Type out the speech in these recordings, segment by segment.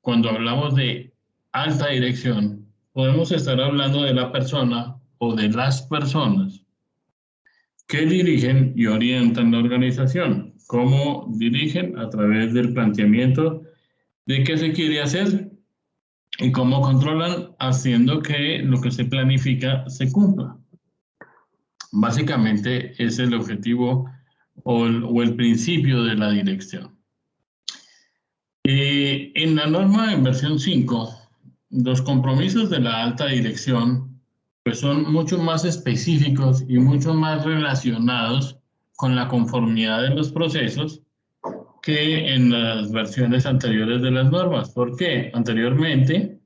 cuando hablamos de alta dirección, podemos estar hablando de la persona o de las personas que dirigen y orientan la organización. ¿Cómo dirigen? A través del planteamiento de qué se quiere hacer y cómo controlan, haciendo que lo que se planifica se cumpla. Básicamente es el objetivo o el principio de la dirección. En la norma en versión 5, los compromisos de la alta dirección pues son mucho más específicos y mucho más relacionados con la conformidad de los procesos que en las versiones anteriores de las normas. ¿Por qué? Anteriormente,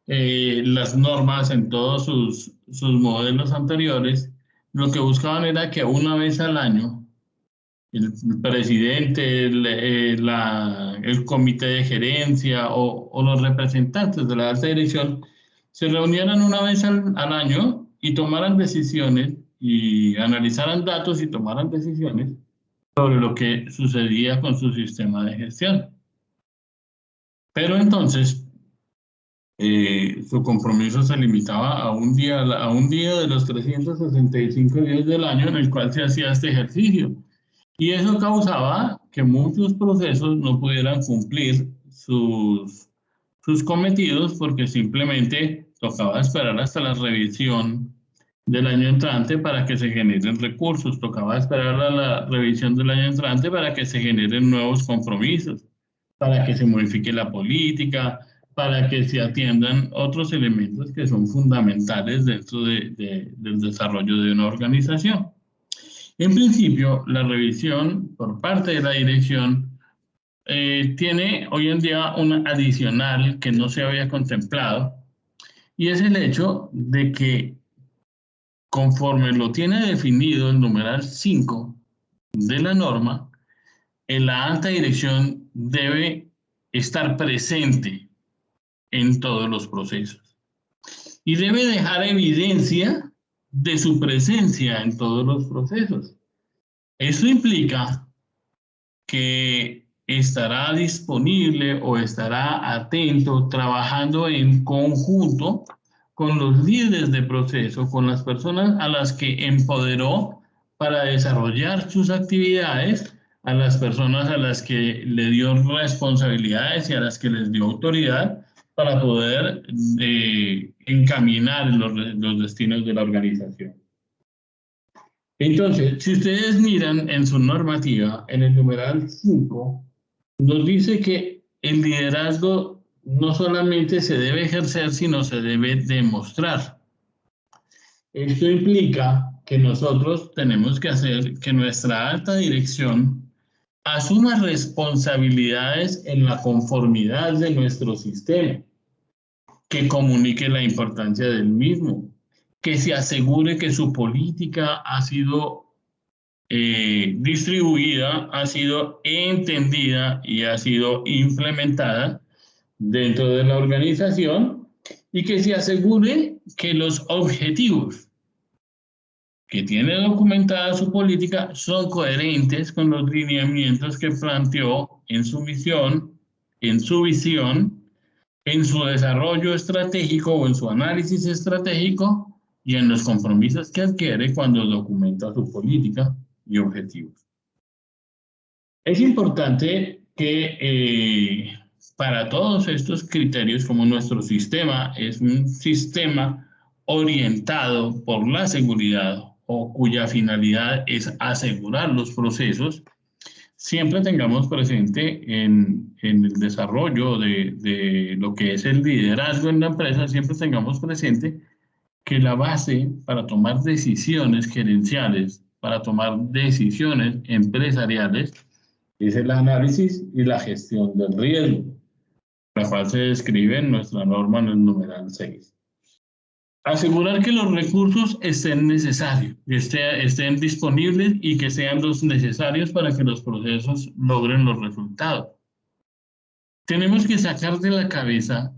las normas en todos sus modelos anteriores, lo que buscaban era que una vez al año el presidente, el comité de gerencia o los representantes de la alta dirección se reunieran una vez al año y tomaran decisiones y analizaran datos y tomaran decisiones sobre lo que sucedía con su sistema de gestión. Pero entonces, su compromiso se limitaba a un día de los 365 días del año en el cual se hacía este ejercicio. Y eso causaba que muchos procesos no pudieran cumplir sus cometidos porque simplemente tocaba esperar hasta la revisión del año entrante para que se generen recursos, tocaba esperar a la revisión del año entrante para que se generen nuevos compromisos, para que se modifique la política, para que se atiendan otros elementos que son fundamentales dentro del desarrollo de una organización. En principio, la revisión por parte de la dirección tiene hoy en día una adicional que no se había contemplado, y es el hecho de que conforme lo tiene definido el numeral 5 de la norma, la alta dirección debe estar presente en todos los procesos y debe dejar evidencia de su presencia en todos los procesos. Eso implica que estará disponible o estará atento, trabajando en conjunto con los líderes de proceso, con las personas a las que empoderó para desarrollar sus actividades, a las personas a las que le dio responsabilidades y a las que les dio autoridad para poder encaminar los destinos de la organización. Entonces, si ustedes miran en su normativa, en el numeral 5, nos dice que el liderazgo no solamente se debe ejercer, sino se debe demostrar. Esto implica que nosotros tenemos que hacer que nuestra alta dirección asuma responsabilidades en la conformidad de nuestro sistema, que comunique la importancia del mismo, que se asegure que su política ha sido distribuida, ha sido entendida y ha sido implementada dentro de la organización, y que se asegure que los objetivos que tiene documentada su política son coherentes con los lineamientos que planteó en su misión, en su visión, en su desarrollo estratégico o en su análisis estratégico y en los compromisos que adquiere cuando documenta su política y objetivos. Es importante que para todos estos criterios, como nuestro sistema es un sistema orientado por la seguridad o cuya finalidad es asegurar los procesos, siempre tengamos presente en el desarrollo de lo que es el liderazgo en la empresa, siempre tengamos presente que la base para tomar decisiones gerenciales, para tomar decisiones empresariales, es el análisis y la gestión del riesgo, la cual se describe en nuestra norma en el numeral 6. Asegurar que los recursos estén necesarios, estén disponibles y que sean los necesarios para que los procesos logren los resultados. Tenemos que sacar de la cabeza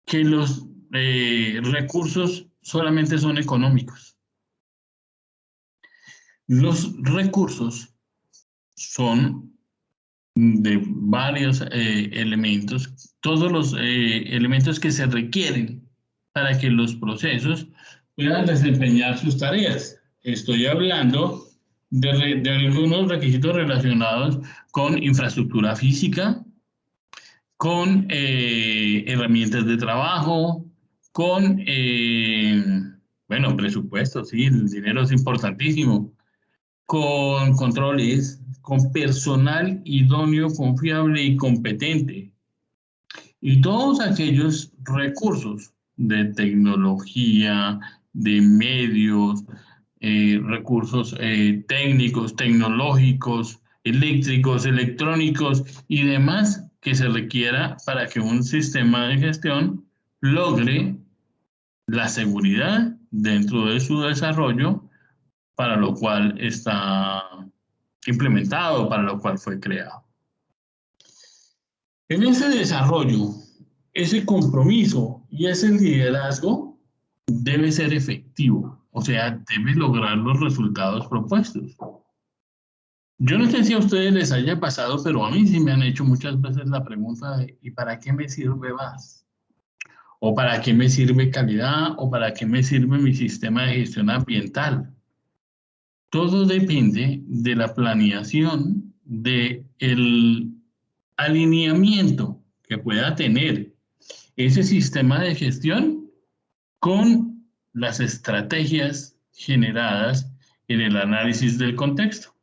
que los recursos solamente son económicos. Los recursos son de varios elementos, todos los elementos que se requieren para que los procesos puedan desempeñar sus tareas. Estoy hablando de algunos requisitos relacionados con infraestructura física, con herramientas de trabajo, con, bueno, presupuesto, sí, el dinero es importantísimo, con controles, con personal idóneo, confiable y competente. Y todos aquellos recursos de tecnología, de medios, recursos técnicos, tecnológicos, eléctricos, electrónicos y demás que se requiera para que un sistema de gestión logre la seguridad dentro de su desarrollo, para lo cual está implementado, para lo cual fue creado. En ese desarrollo, ese compromiso y ese liderazgo debe ser efectivo, o sea, debe lograr los resultados propuestos. Yo no sé si a ustedes les haya pasado, pero a mí sí me han hecho muchas veces la pregunta de ¿y para qué me sirve más? ¿O para qué me sirve calidad? ¿O para qué me sirve mi sistema de gestión ambiental? Todo depende de la planeación, del alineamiento que pueda tener ese sistema de gestión con las estrategias generadas en el análisis del contexto.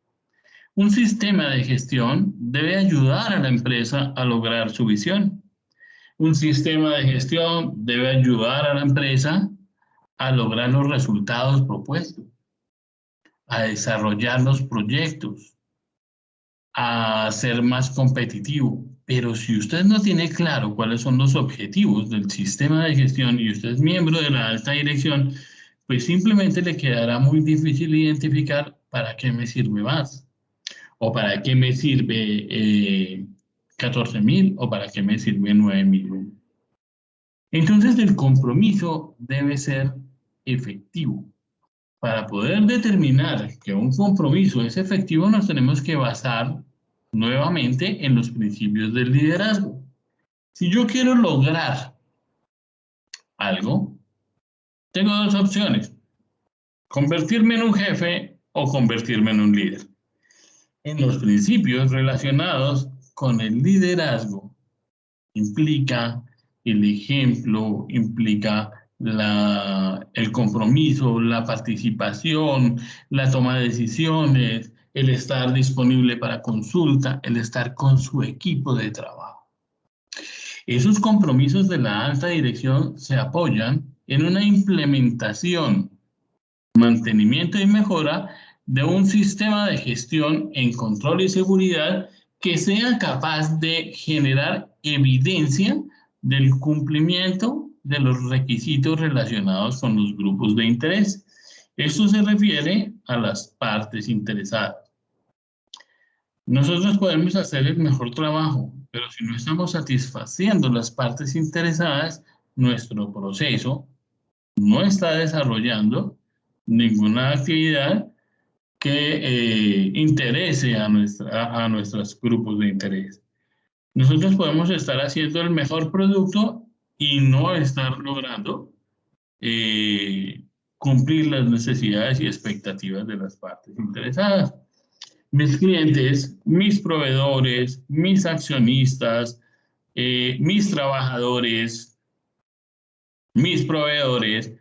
Un sistema de gestión debe ayudar a la empresa a lograr su visión. Un sistema de gestión debe ayudar a la empresa a lograr los resultados propuestos, a desarrollar los proyectos, a ser más competitivo. Pero si usted no tiene claro cuáles son los objetivos del sistema de gestión y usted es miembro de la alta dirección, pues simplemente le quedará muy difícil identificar para qué me sirve más, o para qué me sirve 14.000, o para qué me sirve 9.000. Entonces el compromiso debe ser efectivo. Para poder determinar que un compromiso es efectivo, nos tenemos que basar nuevamente en los principios del liderazgo. Si yo quiero lograr algo, tengo dos opciones: convertirme en un jefe o convertirme en un líder. En los principios relacionados con el liderazgo, implica el ejemplo, implica el compromiso, la participación, la toma de decisiones, el estar disponible para consulta, el estar con su equipo de trabajo. Esos compromisos de la alta dirección se apoyan en una implementación, mantenimiento y mejora de un sistema de gestión en control y seguridad que sea capaz de generar evidencia del cumplimiento de los requisitos relacionados con los grupos de interés. Esto se refiere a las partes interesadas. Nosotros podemos hacer el mejor trabajo, pero si no estamos satisfaciendo las partes interesadas, nuestro proceso no está desarrollando ninguna actividad que interese a nuestros grupos de interés. Nosotros podemos estar haciendo el mejor producto y no estar logrando cumplir las necesidades y expectativas de las partes interesadas. Mis clientes, mis proveedores, mis accionistas, mis trabajadores, mis proveedores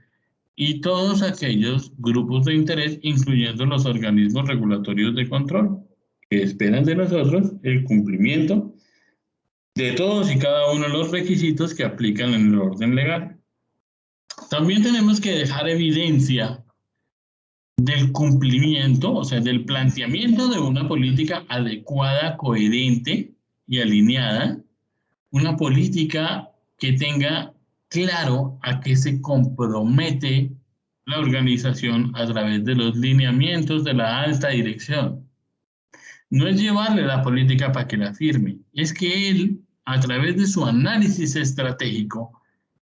y todos aquellos grupos de interés, incluyendo los organismos regulatorios de control, que esperan de nosotros el cumplimiento de todos y cada uno de los requisitos que aplican en el orden legal. También tenemos que dejar evidencia del cumplimiento, o sea, del planteamiento de una política adecuada, coherente y alineada, una política que tenga claro a qué se compromete la organización a través de los lineamientos de la alta dirección. No es llevarle la política para que la firme, es que él, a través de su análisis estratégico,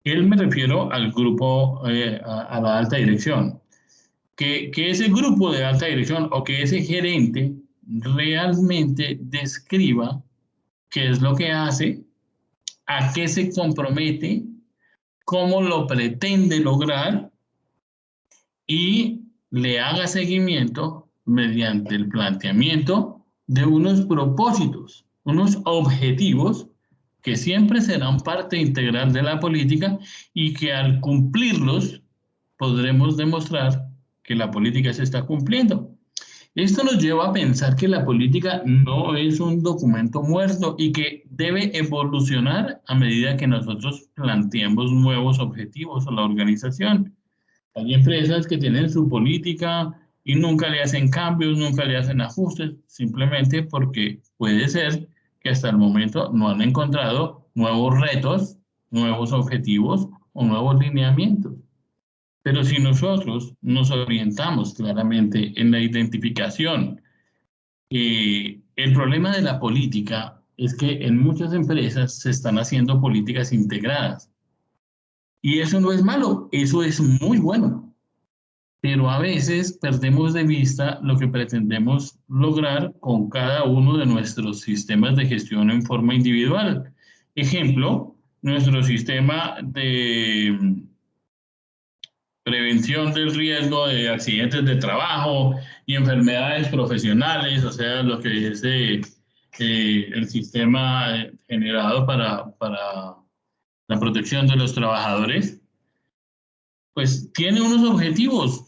él me refiero al grupo, a la alta dirección, que ese grupo de alta dirección o que ese gerente realmente describa qué es lo que hace, a qué se compromete, cómo lo pretende lograr y le haga seguimiento mediante el planteamiento de unos propósitos, unos objetivos que siempre serán parte integral de la política y que al cumplirlos podremos demostrar que la política se está cumpliendo. Esto nos lleva a pensar que la política no es un documento muerto y que debe evolucionar a medida que nosotros planteemos nuevos objetivos a la organización. Hay empresas que tienen su política y nunca le hacen cambios, nunca le hacen ajustes, simplemente porque puede ser que hasta el momento no han encontrado nuevos retos, nuevos objetivos o nuevos lineamientos. Pero si nosotros nos orientamos claramente en la identificación, el problema de la política es que en muchas empresas se están haciendo políticas integradas. Y eso no es malo, eso es muy bueno. Pero a veces perdemos de vista lo que pretendemos lograr con cada uno de nuestros sistemas de gestión en forma individual. Ejemplo, nuestro sistema de prevención del riesgo de accidentes de trabajo y enfermedades profesionales, o sea, lo que es el sistema generado para la protección de los trabajadores, pues tiene unos objetivos,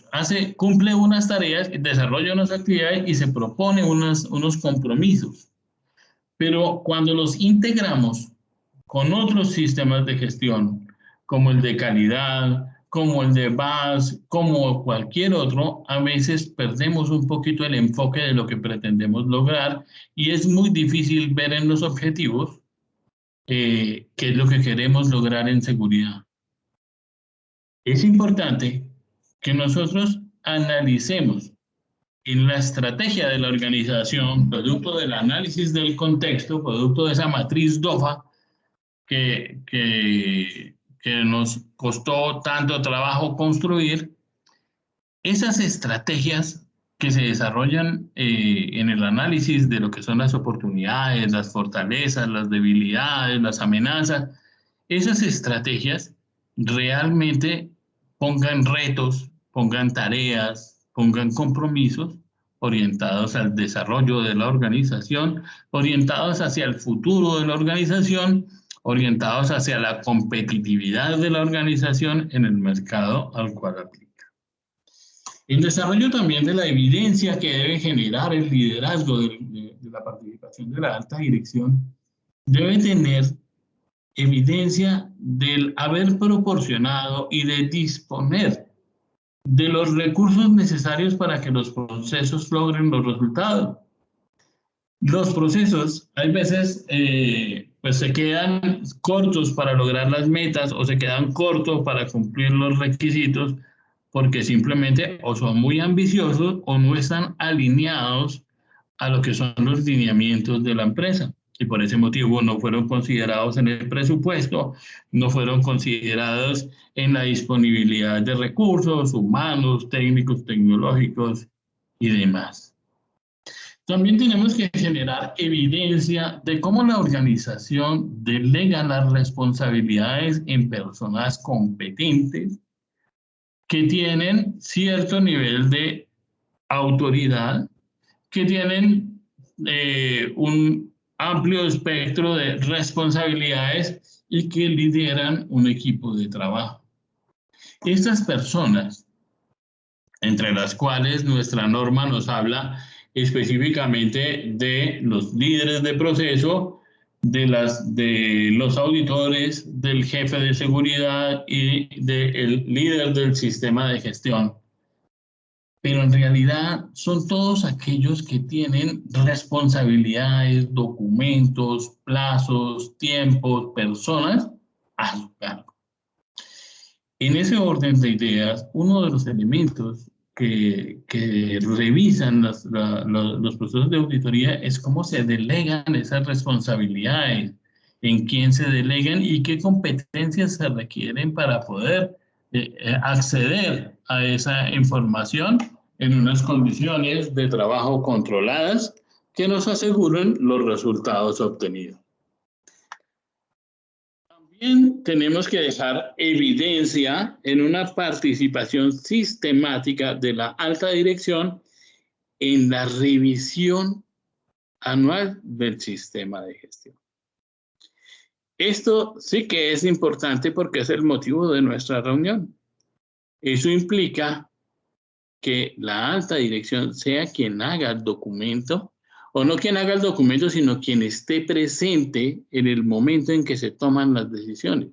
cumple unas tareas, desarrolla unas actividades y se propone unos compromisos. Pero cuando los integramos con otros sistemas de gestión, como el de calidad, como el de VAS, como cualquier otro, a veces perdemos un poquito el enfoque de lo que pretendemos lograr y es muy difícil ver en los objetivos qué es lo que queremos lograr en seguridad. Es importante que nosotros analicemos en la estrategia de la organización, producto del análisis del contexto, producto de esa matriz DOFA que nos costó tanto trabajo construir, esas estrategias que se desarrollan en el análisis de lo que son las oportunidades, las fortalezas, las debilidades, las amenazas, esas estrategias realmente pongan retos, pongan tareas, pongan compromisos orientados al desarrollo de la organización, orientados hacia el futuro de la organización, orientados hacia la competitividad de la organización en el mercado al cual aplica. El desarrollo también de la evidencia que debe generar el liderazgo de la participación de la alta dirección debe tener evidencia del haber proporcionado y de disponer de los recursos necesarios para que los procesos logren los resultados. Los procesos, hay veces, pues se quedan cortos para lograr las metas o se quedan cortos para cumplir los requisitos porque simplemente o son muy ambiciosos o no están alineados a lo que son los lineamientos de la empresa. Y por ese motivo no fueron considerados en el presupuesto, no fueron considerados en la disponibilidad de recursos humanos, técnicos, tecnológicos y demás. También tenemos que generar evidencia de cómo la organización delega las responsabilidades en personas competentes que tienen cierto nivel de autoridad, que tienen un amplio espectro de responsabilidades y que lideran un equipo de trabajo. Estas personas, entre las cuales nuestra norma nos habla específicamente de los líderes de proceso, de los auditores, del jefe de seguridad y del líder del sistema de gestión. Pero en realidad son todos aquellos que tienen responsabilidades, documentos, plazos, tiempos, personas a su cargo. En ese orden de ideas, uno de los elementos que revisan los procesos de auditoría es cómo se delegan esas responsabilidades, en quién se delegan y qué competencias se requieren para poder acceder a esa información en unas condiciones de trabajo controladas que nos aseguren los resultados obtenidos. También tenemos que dejar evidencia en una participación sistemática de la alta dirección en la revisión anual del sistema de gestión. Esto sí que es importante porque es el motivo de nuestra reunión. Eso implica que la alta dirección sea quien haga el documento, o no quien haga el documento, sino quien esté presente en el momento en que se toman las decisiones.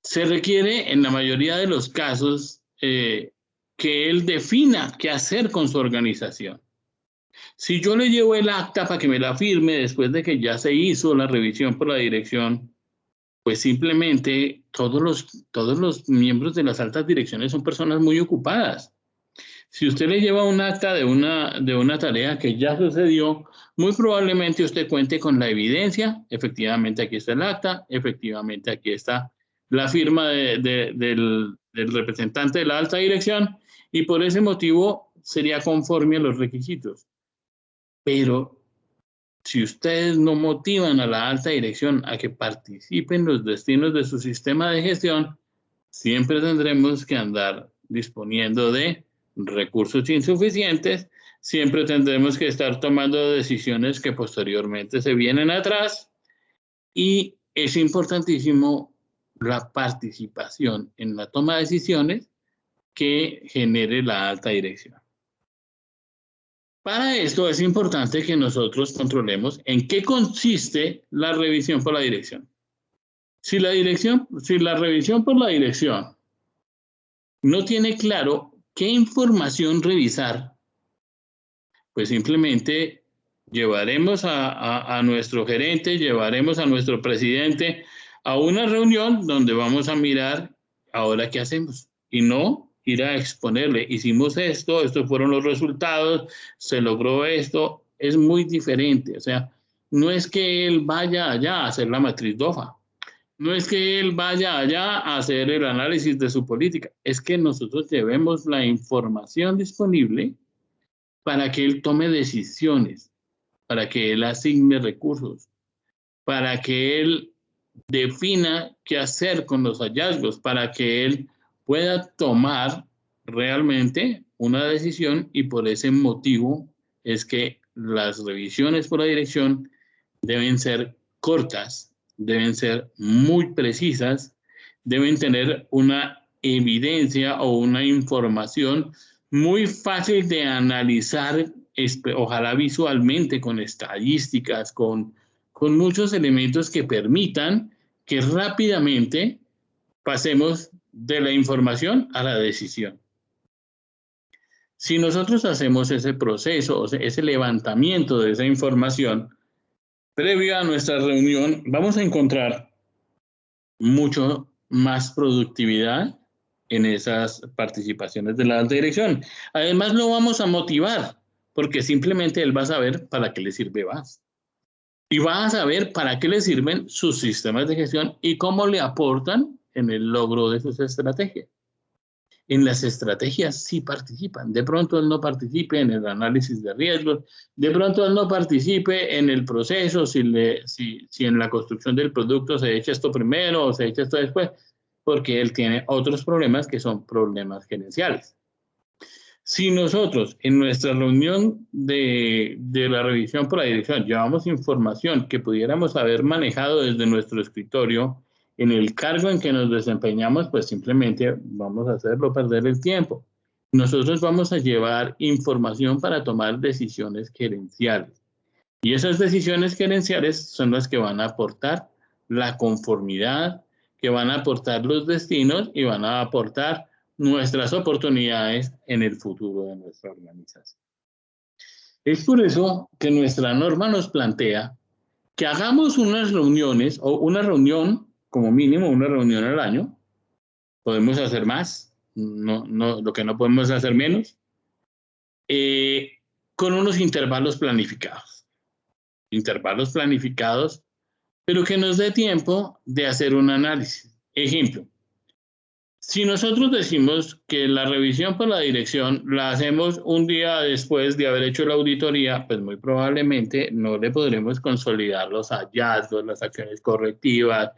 Se requiere en la mayoría de los casos que él defina qué hacer con su organización. Si yo le llevo el acta para que me la firme después de que ya se hizo la revisión por la dirección, pues simplemente todos los miembros de las altas direcciones son personas muy ocupadas. Si usted le lleva un acta de una tarea que ya sucedió, muy probablemente usted cuente con la evidencia. Efectivamente, aquí está el acta, efectivamente, aquí está la firma del representante de la alta dirección, y por ese motivo sería conforme a los requisitos. Pero si ustedes no motivan a la alta dirección a que participe en los destinos de su sistema de gestión, siempre tendremos que andar disponiendo de recursos insuficientes, siempre tendremos que estar tomando decisiones que posteriormente se vienen atrás, y es importantísimo la participación en la toma de decisiones que genere la alta dirección. Para esto es importante que nosotros controlemos en qué consiste la revisión por la dirección. Si la revisión por la dirección no tiene claro qué información revisar, pues simplemente llevaremos a nuestro gerente, llevaremos a nuestro presidente a una reunión donde vamos a mirar ahora qué hacemos, y no ir a exponerle, hicimos esto, estos fueron los resultados, se logró esto. Es muy diferente. O sea, no es que él vaya allá a hacer la matriz DOFA, no es que él vaya allá a hacer el análisis de su política, es que nosotros llevemos la información disponible para que él tome decisiones, para que él asigne recursos, para que él defina qué hacer con los hallazgos, para que él pueda tomar realmente una decisión. Y por ese motivo es que las revisiones por la dirección deben ser cortas, deben ser muy precisas, deben tener una evidencia o una información muy fácil de analizar, ojalá visualmente, con estadísticas, con muchos elementos que permitan que rápidamente pasemos de la información a la decisión. Si nosotros hacemos ese proceso, ese levantamiento de esa información previo a nuestra reunión, vamos a encontrar mucho más productividad en esas participaciones de la alta dirección. Además, lo vamos a motivar, porque simplemente él va a saber para qué le sirve VAS. Y va a saber para qué le sirven sus sistemas de gestión y cómo le aportan en el logro de sus estrategias. En las estrategias sí participan. De pronto él no participe en el análisis de riesgos, de pronto él no participe en el proceso, si en la construcción del producto se echa esto primero o se echa esto después, porque él tiene otros problemas que son problemas gerenciales. Si nosotros en nuestra reunión de la revisión por la dirección llevamos información que pudiéramos haber manejado desde nuestro escritorio en el cargo en que nos desempeñamos, pues simplemente vamos a hacerlo perder el tiempo. Nosotros vamos a llevar información para tomar decisiones gerenciales. Y esas decisiones gerenciales son las que van a aportar la conformidad, que van a aportar los destinos y van a aportar nuestras oportunidades en el futuro de nuestra organización. Es por eso que nuestra norma nos plantea que hagamos unas reuniones, o una reunión, como mínimo una reunión al año. Podemos hacer más, lo que no podemos hacer menos, con unos intervalos planificados. Intervalos planificados, pero que nos dé tiempo de hacer un análisis. Ejemplo, Si nosotros decimos que la revisión por la dirección la hacemos un día después de haber hecho la auditoría, pues muy probablemente no le podremos consolidar los hallazgos, las acciones correctivas,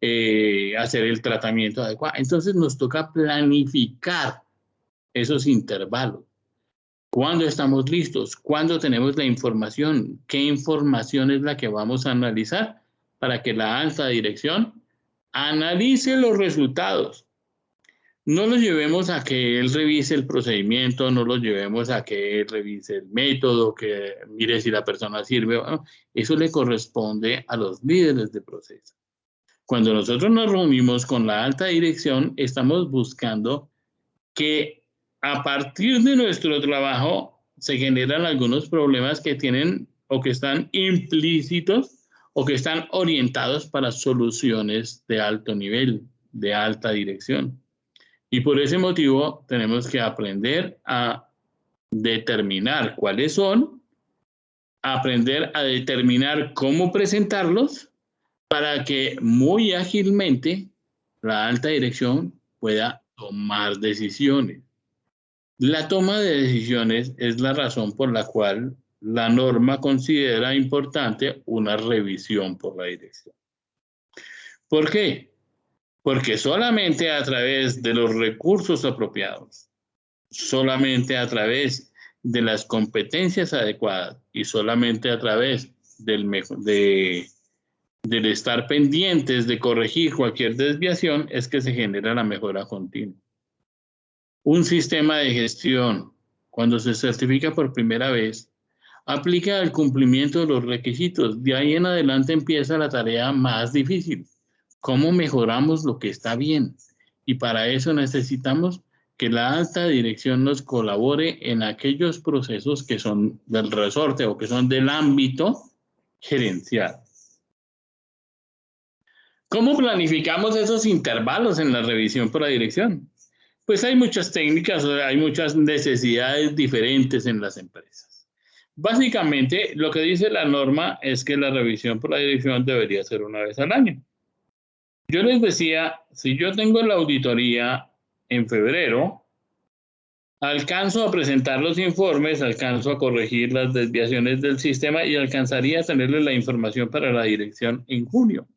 hacer el tratamiento adecuado. Entonces nos toca planificar esos intervalos. ¿Cuándo estamos listos? ¿Cuándo tenemos la información? ¿Qué información es la que vamos a analizar para que la alta dirección analice los resultados? No lo llevemos a que él revise el procedimiento, no lo llevemos a que él revise el método, que mire si la persona sirve o no. Eso le corresponde a los líderes de proceso. Cuando nosotros nos reunimos con la alta dirección, estamos buscando que a partir de nuestro trabajo se generan algunos problemas que tienen o que están implícitos o que están orientados para soluciones de alto nivel, de alta dirección. Y por ese motivo tenemos que aprender a determinar cuáles son, aprender a determinar cómo presentarlos para que muy ágilmente la alta dirección pueda tomar decisiones. La toma de decisiones es la razón por la cual la norma considera importante una revisión por la dirección. ¿Por qué? Porque solamente a través de los recursos apropiados, solamente a través de las competencias adecuadas y solamente a través del estar pendientes de corregir cualquier desviación es que se genera la mejora continua. Un sistema de gestión, cuando se certifica por primera vez, aplica el cumplimiento de los requisitos. De ahí en adelante empieza la tarea más difícil. ¿Cómo mejoramos lo que está bien? Y para eso necesitamos que la alta dirección nos colabore en aquellos procesos que son del resorte o que son del ámbito gerencial. ¿Cómo planificamos esos intervalos en la revisión por la dirección? Pues hay muchas técnicas, hay muchas necesidades diferentes en las empresas. Básicamente, lo que dice la norma es que la revisión por la dirección debería ser una vez al año. Yo les decía, si yo tengo la auditoría en febrero, alcanzo a presentar los informes, alcanzo a corregir las desviaciones del sistema y alcanzaría a tenerle la información para la dirección en junio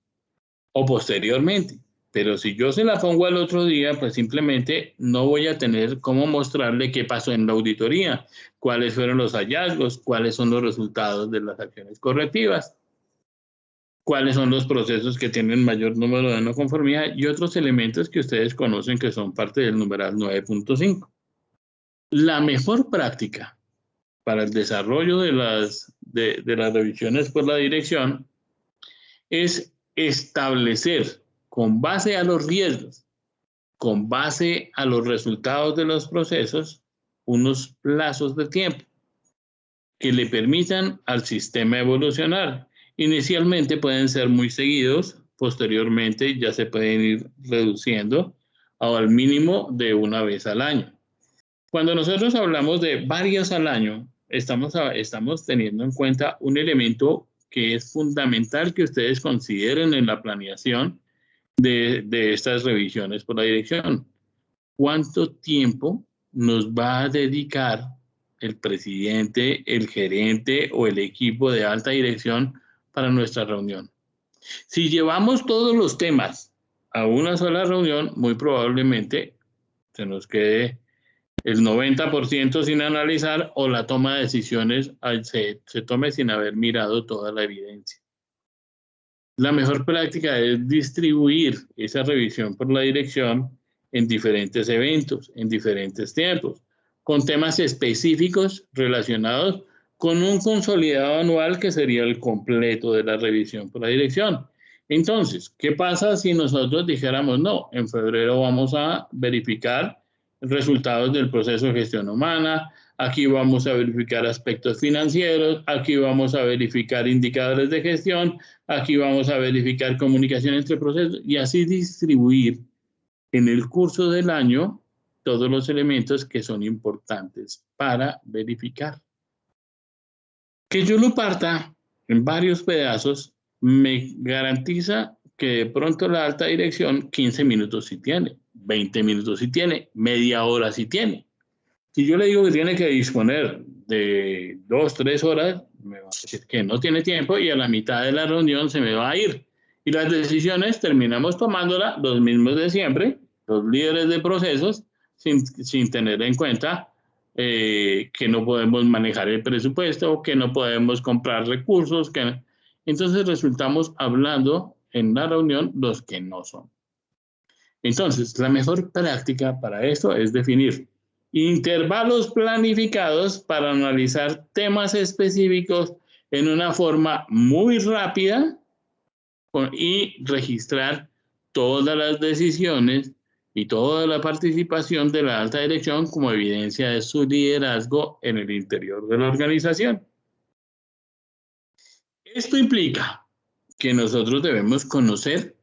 o posteriormente. Pero si yo se la pongo al otro día, pues simplemente no voy a tener cómo mostrarle qué pasó en la auditoría, cuáles fueron los hallazgos, cuáles son los resultados de las acciones correctivas, cuáles son los procesos que tienen mayor número de no conformidad y otros elementos que ustedes conocen que son parte del numeral 9.5. La mejor práctica para el desarrollo de las revisiones por la dirección es establecer con base a los riesgos, con base a los resultados de los procesos, unos plazos de tiempo que le permitan al sistema evolucionar. Inicialmente pueden ser muy seguidos, posteriormente ya se pueden ir reduciendo al mínimo de una vez al año. Cuando nosotros hablamos de varias al año, estamos teniendo en cuenta un elemento que es fundamental que ustedes consideren en la planeación de estas revisiones por la dirección. ¿Cuánto tiempo nos va a dedicar el presidente, el gerente o el equipo de alta dirección para nuestra reunión? Si llevamos todos los temas a una sola reunión, muy probablemente se nos quede el 90% sin analizar o la toma de decisiones se tome sin haber mirado toda la evidencia. La mejor práctica es distribuir esa revisión por la dirección en diferentes eventos, en diferentes tiempos, con temas específicos relacionados con un consolidado anual que sería el completo de la revisión por la dirección. Entonces, ¿qué pasa si nosotros dijéramos no? En febrero vamos a verificar resultados del proceso de gestión humana, aquí vamos a verificar aspectos financieros, aquí vamos a verificar indicadores de gestión, aquí vamos a verificar comunicación entre procesos y así distribuir en el curso del año todos los elementos que son importantes para verificar. Que yo lo parta en varios pedazos me garantiza que de pronto la alta dirección 15 minutos sí tiene, 20 minutos si tiene, media hora si tiene. Si yo le digo que tiene que disponer de 2, 3 horas, me va a decir que no tiene tiempo y a la mitad de la reunión se me va a ir. Y las decisiones terminamos tomándolas los mismos de siempre, los líderes de procesos, sin tener en cuenta que no podemos manejar el presupuesto, que no podemos comprar recursos. Entonces resultamos hablando en la reunión los que no son. Entonces, la mejor práctica para esto es definir intervalos planificados para analizar temas específicos en una forma muy rápida y registrar todas las decisiones y toda la participación de la alta dirección como evidencia de su liderazgo en el interior de la organización. Esto implica que nosotros debemos conocer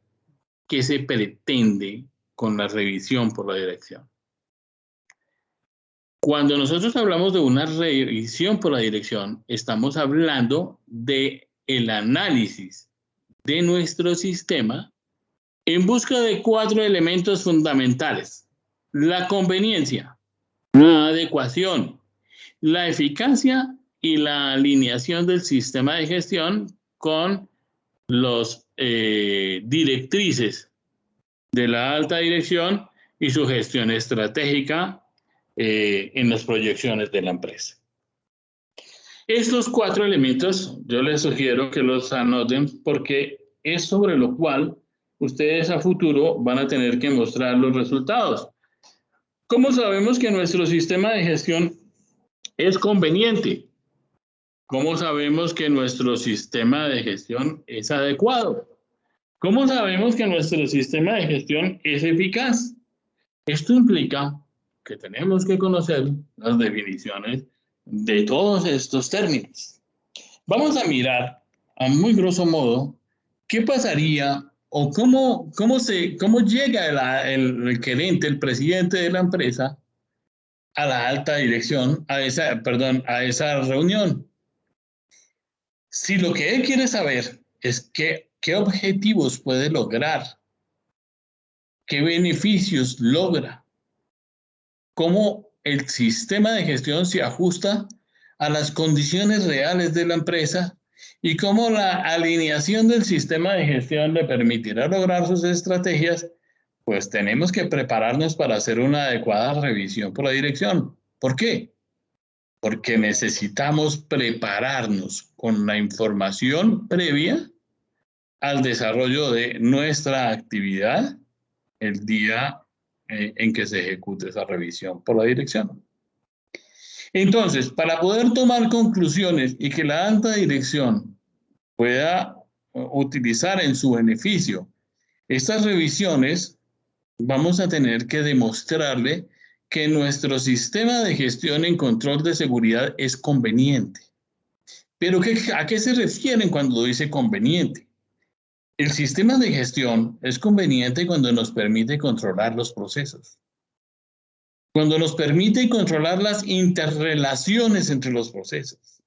qué se pretende con la revisión por la dirección. Cuando nosotros hablamos de una revisión por la dirección, estamos hablando de el análisis de nuestro sistema en busca de 4 elementos fundamentales: la conveniencia, la adecuación, la eficacia y la alineación del sistema de gestión con los directrices de la alta dirección y su gestión estratégica en las proyecciones de la empresa. Estos 4 elementos yo les sugiero que los anoten porque es sobre lo cual ustedes a futuro van a tener que mostrar los resultados. ¿Cómo sabemos que nuestro sistema de gestión es conveniente? ¿Cómo sabemos que nuestro sistema de gestión es adecuado? ¿Cómo sabemos que nuestro sistema de gestión es eficaz? Esto implica que tenemos que conocer las definiciones de todos estos términos. Vamos a mirar a muy grosso modo qué pasaría o cómo llega el gerente, el presidente de la empresa a la alta dirección, a esa reunión. Si lo que él quiere saber es qué objetivos puede lograr, qué beneficios logra, cómo el sistema de gestión se ajusta a las condiciones reales de la empresa y cómo la alineación del sistema de gestión le permitirá lograr sus estrategias, pues tenemos que prepararnos para hacer una adecuada revisión por la dirección. ¿Por qué? Porque necesitamos prepararnos con la información previa al desarrollo de nuestra actividad el día en que se ejecute esa revisión por la dirección. Entonces, para poder tomar conclusiones y que la alta dirección pueda utilizar en su beneficio estas revisiones, vamos a tener que demostrarle que nuestro sistema de gestión en control de seguridad es conveniente. ¿Pero a qué se refieren cuando dice conveniente? El sistema de gestión es conveniente cuando nos permite controlar los procesos, cuando nos permite controlar las interrelaciones entre los procesos,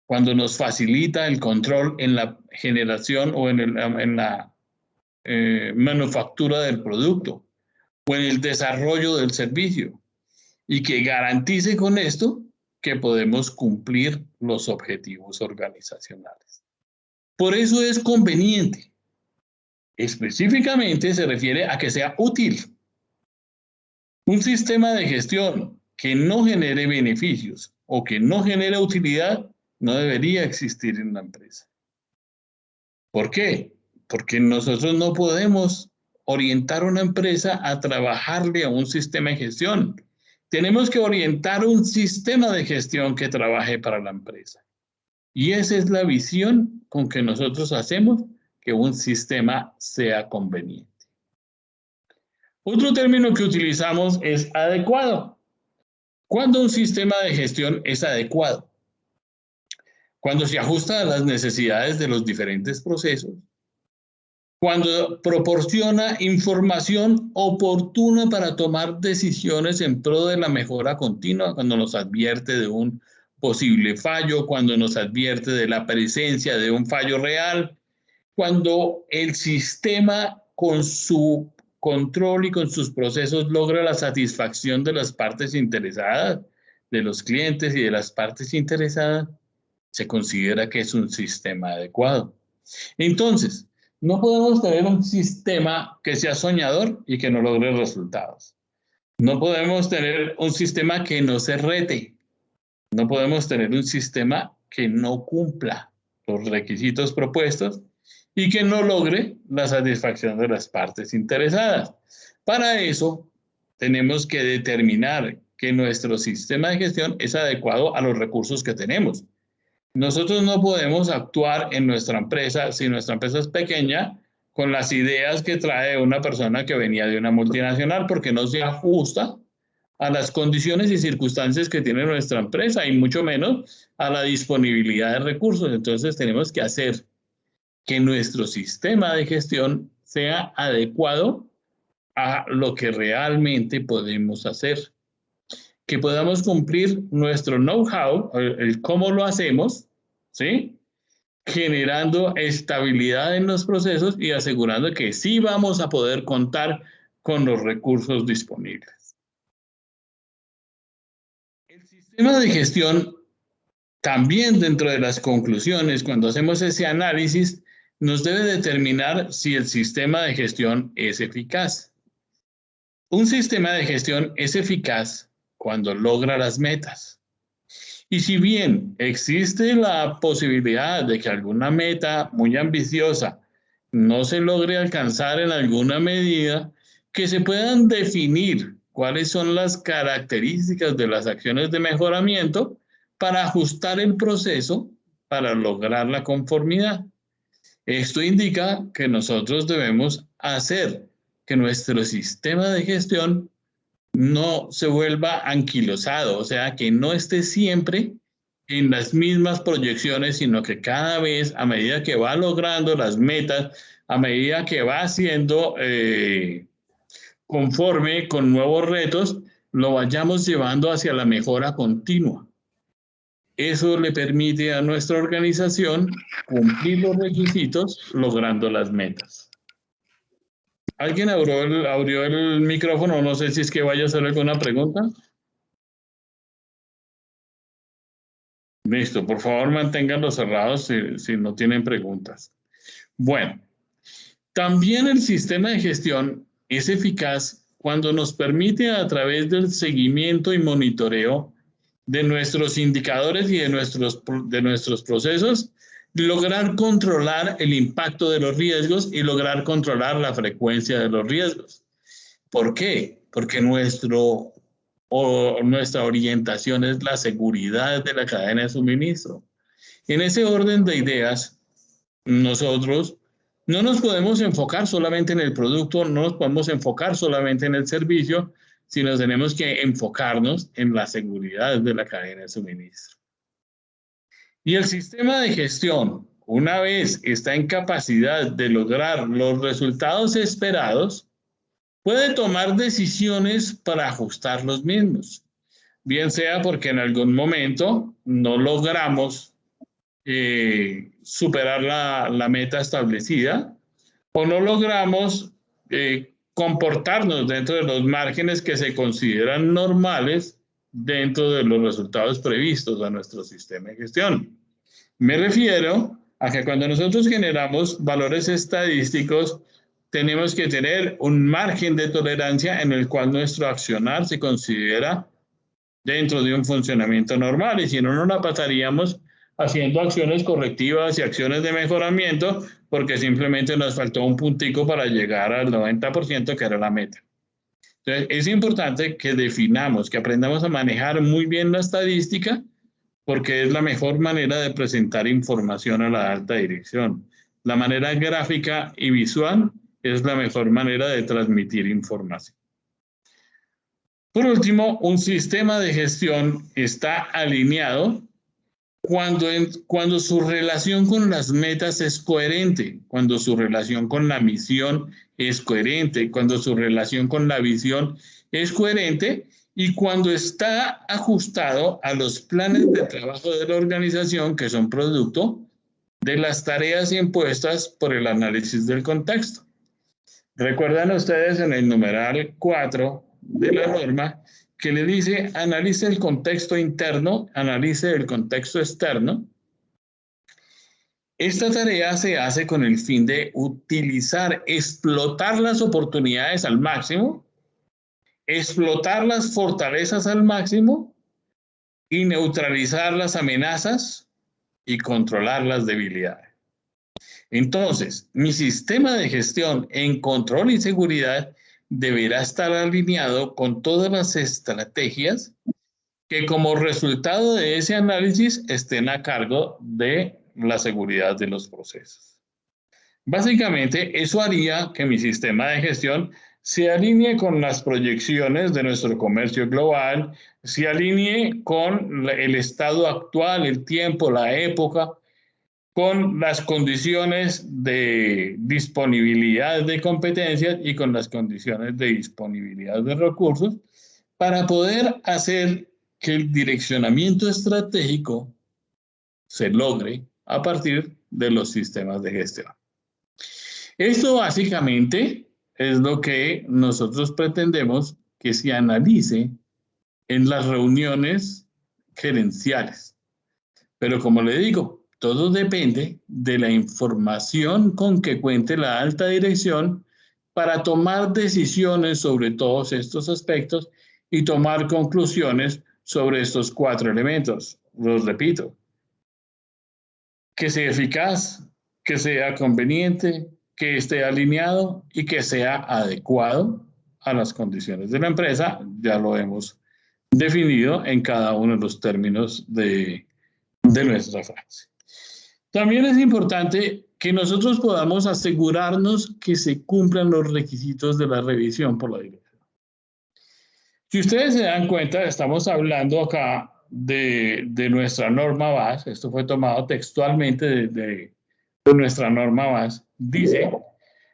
cuando nos facilita el control en la generación o en la manufactura del producto o en el desarrollo del servicio, y que garantice con esto que podemos cumplir los objetivos organizacionales. Por eso es conveniente. Específicamente se refiere a que sea útil. Un sistema de gestión que no genere beneficios o que no genere utilidad no debería existir en la empresa. ¿Por qué? Porque nosotros no podemos orientar a una empresa a trabajarle a un sistema de gestión. Tenemos que orientar un sistema de gestión que trabaje para la empresa. Y esa es la visión con que nosotros hacemos que un sistema sea conveniente. Otro término que utilizamos es adecuado. ¿Cuándo un sistema de gestión es adecuado? Cuando se ajusta a las necesidades de los diferentes procesos, cuando proporciona información oportuna para tomar decisiones en pro de la mejora continua, cuando nos advierte de un posible fallo, cuando nos advierte de la presencia de un fallo real, cuando el sistema con su control y con sus procesos logra la satisfacción de las partes interesadas, de los clientes y de las partes interesadas, se considera que es un sistema adecuado. Entonces, no podemos tener un sistema que sea soñador y que no logre resultados. No podemos tener un sistema que no se rete. No podemos tener un sistema que no cumpla los requisitos propuestos y que no logre la satisfacción de las partes interesadas. Para eso, tenemos que determinar que nuestro sistema de gestión es adecuado a los recursos que tenemos. Nosotros no podemos actuar en nuestra empresa, si nuestra empresa es pequeña, con las ideas que trae una persona que venía de una multinacional, porque no se ajusta a las condiciones y circunstancias que tiene nuestra empresa y mucho menos a la disponibilidad de recursos. Entonces tenemos que hacer que nuestro sistema de gestión sea adecuado a lo que realmente podemos hacer. Que podamos cumplir nuestro know-how, el cómo lo hacemos, ¿sí? Generando estabilidad en los procesos y asegurando que sí vamos a poder contar con los recursos disponibles. El sistema de gestión, también dentro de las conclusiones, cuando hacemos ese análisis, nos debe determinar si el sistema de gestión es eficaz. Un sistema de gestión es eficaz cuando logra las metas. Y si bien existe la posibilidad de que alguna meta muy ambiciosa no se logre alcanzar en alguna medida, que se puedan definir cuáles son las características de las acciones de mejoramiento para ajustar el proceso para lograr la conformidad. Esto indica que nosotros debemos hacer que nuestro sistema de gestión no se vuelva anquilosado, o sea, que no esté siempre en las mismas proyecciones, sino que cada vez, a medida que va logrando las metas, a medida que va siendo conforme con nuevos retos, lo vayamos llevando hacia la mejora continua. Eso le permite a nuestra organización cumplir los requisitos logrando las metas. ¿Alguien abrió el micrófono? No sé si es que vaya a hacer alguna pregunta. Listo, por favor manténganlos cerrados si no tienen preguntas. Bueno, también el sistema de gestión es eficaz cuando nos permite a través del seguimiento y monitoreo de nuestros indicadores y de nuestros procesos lograr controlar el impacto de los riesgos y lograr controlar la frecuencia de los riesgos. ¿Por qué? Porque nuestra orientación es la seguridad de la cadena de suministro. En ese orden de ideas, nosotros no nos podemos enfocar solamente en el producto, no nos podemos enfocar solamente en el servicio, sino tenemos que enfocarnos en la seguridad de la cadena de suministro. Y el sistema de gestión, una vez está en capacidad de lograr los resultados esperados, puede tomar decisiones para ajustar los mismos, bien sea porque en algún momento no logramos superar la meta establecida o no logramos comportarnos dentro de los márgenes que se consideran normales dentro de los resultados previstos a nuestro sistema de gestión. Me refiero a que cuando nosotros generamos valores estadísticos, tenemos que tener un margen de tolerancia en el cual nuestro accionar se considera dentro de un funcionamiento normal, y si no, no la pasaríamos haciendo acciones correctivas y acciones de mejoramiento porque simplemente nos faltó un puntico para llegar al 90% que era la meta. Entonces, es importante que definamos, que aprendamos a manejar muy bien la estadística porque es la mejor manera de presentar información a la alta dirección. La manera gráfica y visual es la mejor manera de transmitir información. Por último, un sistema de gestión está alineado cuando su relación con las metas es coherente, cuando su relación con la misión es coherente, cuando su relación con la visión es coherente y cuando está ajustado a los planes de trabajo de la organización que son producto de las tareas impuestas por el análisis del contexto. Recuerdan ustedes en el numeral 4 de la norma que le dice analice el contexto interno, analice el contexto externo. Esta tarea se hace con el fin de utilizar, explotar las oportunidades al máximo, explotar las fortalezas al máximo y neutralizar las amenazas y controlar las debilidades. Entonces, mi sistema de gestión en control y seguridad deberá estar alineado con todas las estrategias que como resultado de ese análisis estén a cargo de la seguridad de los procesos. Básicamente, eso haría que mi sistema de gestión se alinee con las proyecciones de nuestro comercio global, se alinee con el estado actual, el tiempo, la época, con las condiciones de disponibilidad de competencias y con las condiciones de disponibilidad de recursos para poder hacer que el direccionamiento estratégico se logre a partir de los sistemas de gestión. Esto básicamente es lo que nosotros pretendemos que se analice en las reuniones gerenciales. Pero como le digo, todo depende de la información con que cuente la alta dirección para tomar decisiones sobre todos estos aspectos y tomar conclusiones sobre estos 4 elementos. Los repito, que sea eficaz, que sea conveniente, que esté alineado y que sea adecuado a las condiciones de la empresa. Ya lo hemos definido en cada uno de los términos de nuestra frase. También es importante que nosotros podamos asegurarnos que se cumplan los requisitos de la revisión por la dirección. Si ustedes se dan cuenta, estamos hablando acá de nuestra norma BAS. Esto fue tomado textualmente de nuestra norma BAS. Dice,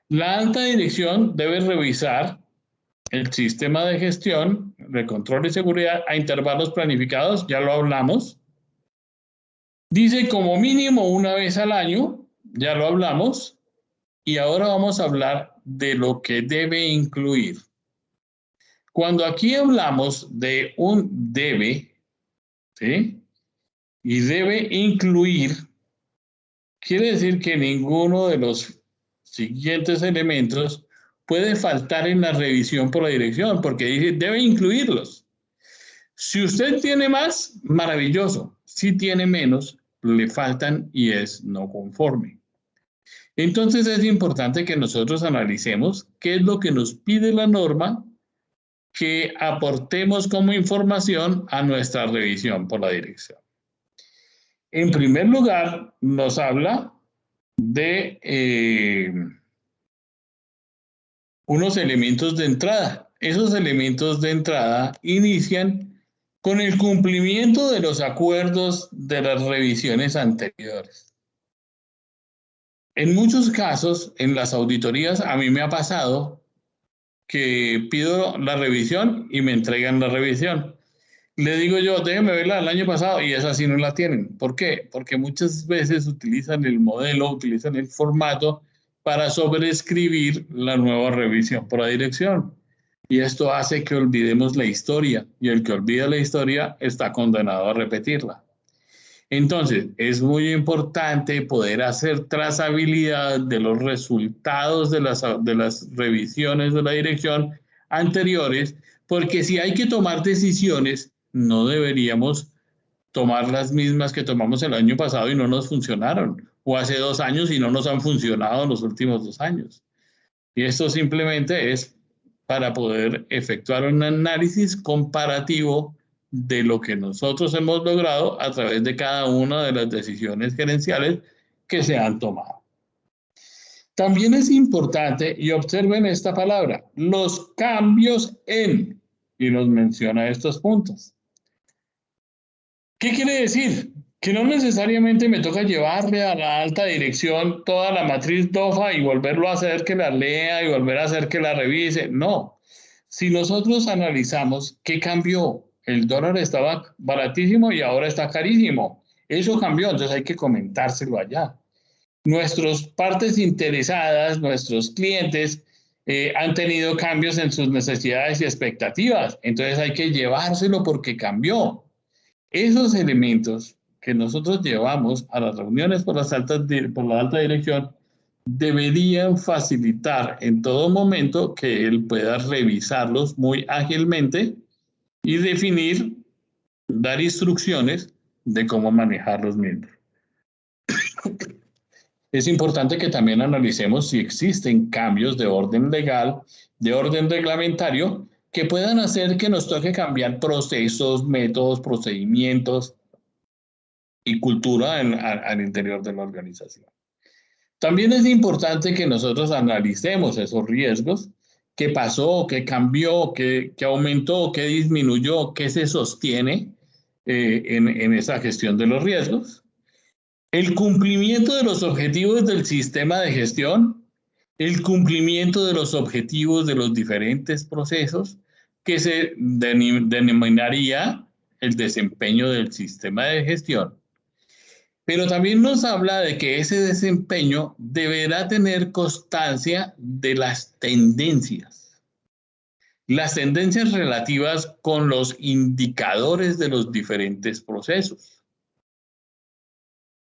la alta dirección debe revisar el sistema de gestión, de control y seguridad a intervalos planificados, ya lo hablamos. Dice como mínimo una vez al año, ya lo hablamos, y ahora vamos a hablar de lo que debe incluir. Cuando aquí hablamos de un debe, ¿sí? Y debe incluir, quiere decir que ninguno de los siguientes elementos puede faltar en la revisión por la dirección, porque dice debe incluirlos. Si usted tiene más, maravilloso. Si tiene menos, le faltan y es no conforme. Entonces es importante que nosotros analicemos qué es lo que nos pide la norma que aportemos como información a nuestra revisión por la dirección. En primer lugar, nos habla de unos elementos de entrada. Esos elementos de entrada inician con el cumplimiento de los acuerdos de las revisiones anteriores. En muchos casos, en las auditorías, a mí me ha pasado que pido la revisión y me entregan la revisión. Le digo yo, déjeme verla del año pasado y esa sí no la tienen. ¿Por qué? Porque muchas veces utilizan el modelo, utilizan el formato para sobreescribir la nueva revisión por la dirección. Y esto hace que olvidemos la historia y el que olvida la historia está condenado a repetirla. Entonces, es muy importante poder hacer trazabilidad de los resultados de las revisiones de la dirección anteriores, porque si hay que tomar decisiones, no deberíamos tomar las mismas que tomamos el año pasado y no nos funcionaron, o hace 2 años y no nos han funcionado en los últimos 2 años. Y esto simplemente es para poder efectuar un análisis comparativo de lo que nosotros hemos logrado a través de cada una de las decisiones gerenciales que se han tomado. También es importante, y observen esta palabra, los cambios en, y nos menciona estos puntos. ¿Qué quiere decir? Que no necesariamente me toca llevarle a la alta dirección toda la matriz DOFA y volverlo a hacer que la lea y volver a hacer que la revise. No. Si nosotros analizamos qué cambió, el dólar estaba baratísimo y ahora está carísimo. Eso cambió, entonces hay que comentárselo allá. Nuestras partes interesadas, nuestros clientes, han tenido cambios en sus necesidades y expectativas. Entonces hay que llevárselo porque cambió. Esos elementos que nosotros llevamos a las reuniones por la alta dirección deberían facilitar en todo momento que él pueda revisarlos muy ágilmente y definir, dar instrucciones de cómo manejar los mismos. Es importante que también analicemos si existen cambios de orden legal, de orden reglamentario, que puedan hacer que nos toque cambiar procesos, métodos, procedimientos y cultura al interior de la organización. También es importante que nosotros analicemos esos riesgos, qué pasó, qué cambió, qué aumentó, qué disminuyó, qué se sostiene en esa gestión de los riesgos. El cumplimiento de los objetivos del sistema de gestión, el cumplimiento de los objetivos de los diferentes procesos que se denominaría el desempeño del sistema de gestión. Pero también nos habla de que ese desempeño deberá tener constancia de las tendencias relativas con los indicadores de los diferentes procesos,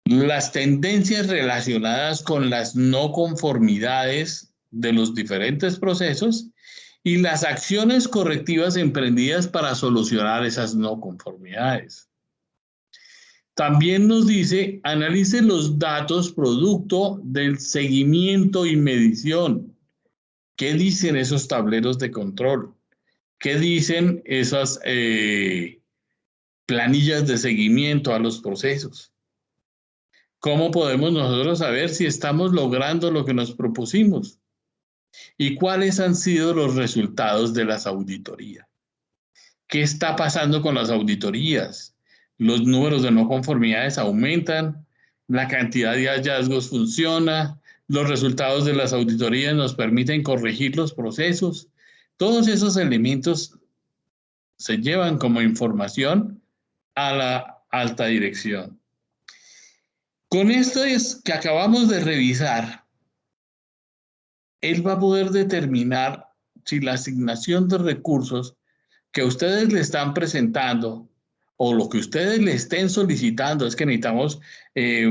las tendencias relacionadas con las no conformidades de los diferentes procesos y las acciones correctivas emprendidas para solucionar esas no conformidades. También nos dice, analice los datos producto del seguimiento y medición. ¿Qué dicen esos tableros de control? ¿Qué dicen esas planillas de seguimiento a los procesos? ¿Cómo podemos nosotros saber si estamos logrando lo que nos propusimos? ¿Y cuáles han sido los resultados de las auditorías? ¿Qué está pasando con las auditorías? Los números de no conformidades aumentan, la cantidad de hallazgos funciona, los resultados de las auditorías nos permiten corregir los procesos. Todos esos elementos se llevan como información a la alta dirección. Con esto que acabamos de revisar, él va a poder determinar si la asignación de recursos que ustedes le están presentando o lo que ustedes le estén solicitando es que necesitamos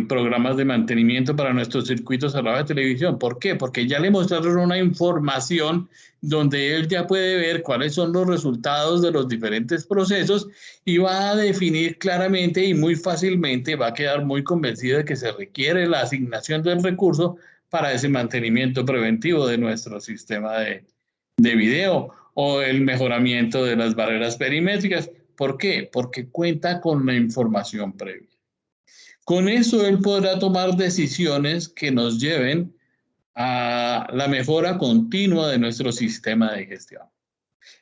programas de mantenimiento para nuestros circuitos cerrados de televisión. ¿Por qué? Porque ya le mostraron una información donde él ya puede ver cuáles son los resultados de los diferentes procesos y va a definir claramente y muy fácilmente, va a quedar muy convencido de que se requiere la asignación del recurso para ese mantenimiento preventivo de nuestro sistema de video o el mejoramiento de las barreras perimétricas. ¿Por qué? Porque cuenta con la información previa. Con eso él podrá tomar decisiones que nos lleven a la mejora continua de nuestro sistema de gestión.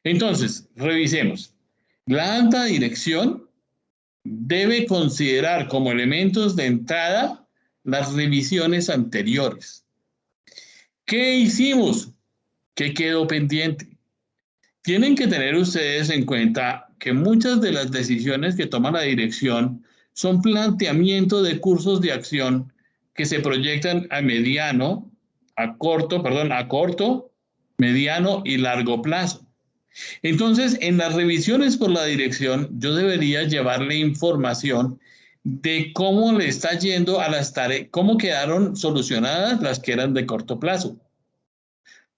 Entonces, revisemos. La alta dirección debe considerar como elementos de entrada las revisiones anteriores. ¿Qué hicimos? ¿Qué quedó pendiente? Tienen que tener ustedes en cuenta que muchas de las decisiones que toma la dirección son planteamientos de cursos de acción que se proyectan a corto, mediano y largo plazo. Entonces, en las revisiones por la dirección, yo debería llevarle información de cómo le está yendo a las tareas, cómo quedaron solucionadas las que eran de corto plazo.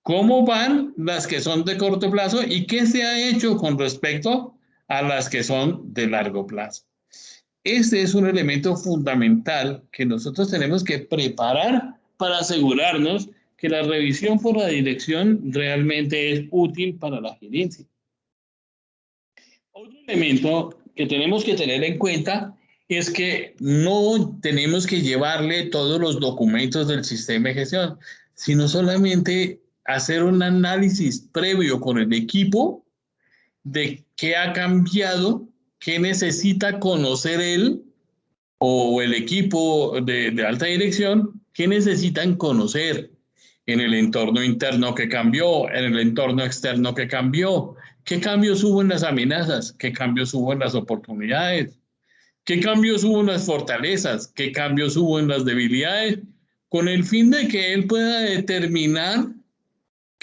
¿Cómo van las que son de corto plazo y qué se ha hecho con respecto a las que son de largo plazo? Este es un elemento fundamental que nosotros tenemos que preparar para asegurarnos que la revisión por la dirección realmente es útil para la gerencia. Otro elemento que tenemos que tener en cuenta es que no tenemos que llevarle todos los documentos del sistema de gestión, sino solamente hacer un análisis previo con el equipo de qué ha cambiado, qué necesita conocer él o el equipo de alta dirección, qué necesitan conocer en el entorno interno que cambió, en el entorno externo que cambió, qué cambios hubo en las amenazas, qué cambios hubo en las oportunidades, qué cambios hubo en las fortalezas, qué cambios hubo en las debilidades, con el fin de que él pueda determinar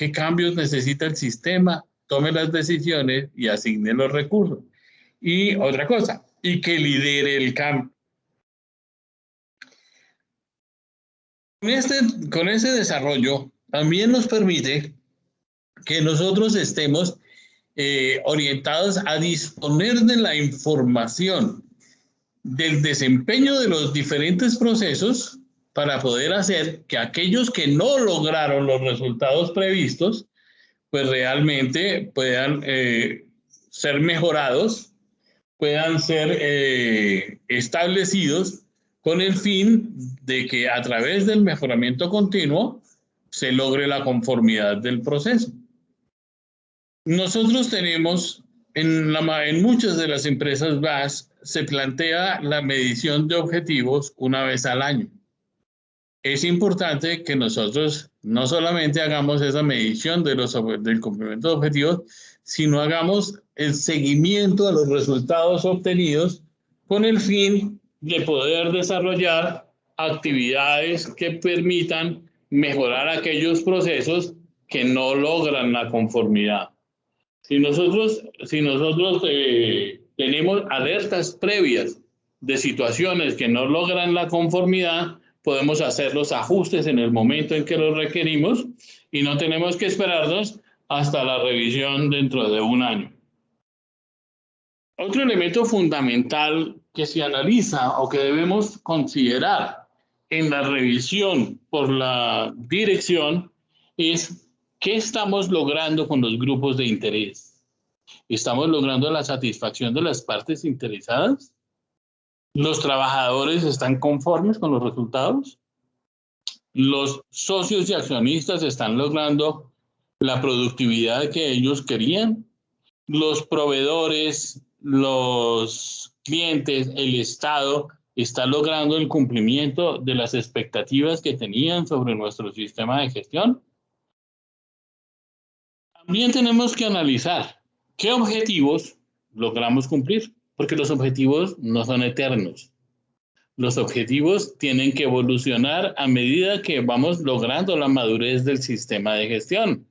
qué cambios necesita el sistema, tome las decisiones y asigne los recursos. Y otra cosa, y que lidere el cambio. Con ese desarrollo también nos permite que nosotros estemos orientados a disponer de la información del desempeño de los diferentes procesos para poder hacer que aquellos que no lograron los resultados previstos, pues realmente puedan ser mejorados, puedan ser establecidos con el fin de que a través del mejoramiento continuo se logre la conformidad del proceso. Nosotros tenemos, en muchas de las empresas VAS, se plantea la medición de objetivos una vez al año. Es importante que nosotros no solamente hagamos esa medición del cumplimiento de objetivos, sino hagamos el seguimiento a los resultados obtenidos con el fin de poder desarrollar actividades que permitan mejorar aquellos procesos que no logran la conformidad. Si nosotros tenemos alertas previas de situaciones que no logran la conformidad, podemos hacer los ajustes en el momento en que los requerimos y no tenemos que esperarnos hasta la revisión dentro de un año. Otro elemento fundamental que se analiza o que debemos considerar en la revisión por la dirección es qué estamos logrando con los grupos de interés. ¿Estamos logrando la satisfacción de las partes interesadas? ¿Los trabajadores están conformes con los resultados? ¿Los socios y accionistas están logrando la productividad que ellos querían? ¿Los proveedores, los clientes, el Estado están logrando el cumplimiento de las expectativas que tenían sobre nuestro sistema de gestión? También tenemos que analizar qué objetivos logramos cumplir, porque los objetivos no son eternos. Los objetivos tienen que evolucionar a medida que vamos logrando la madurez del sistema de gestión.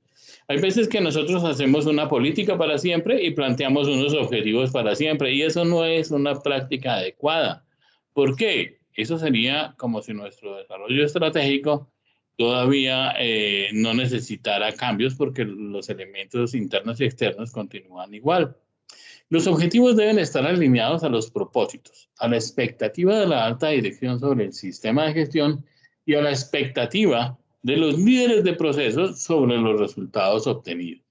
Hay veces que nosotros hacemos una política para siempre y planteamos unos objetivos para siempre, y eso no es una práctica adecuada. ¿Por qué? Eso sería como si nuestro desarrollo estratégico todavía no necesitara cambios porque los elementos internos y externos continúan igual. Los objetivos deben estar alineados a los propósitos, a la expectativa de la alta dirección sobre el sistema de gestión y a la expectativa de los líderes de procesos sobre los resultados obtenidos.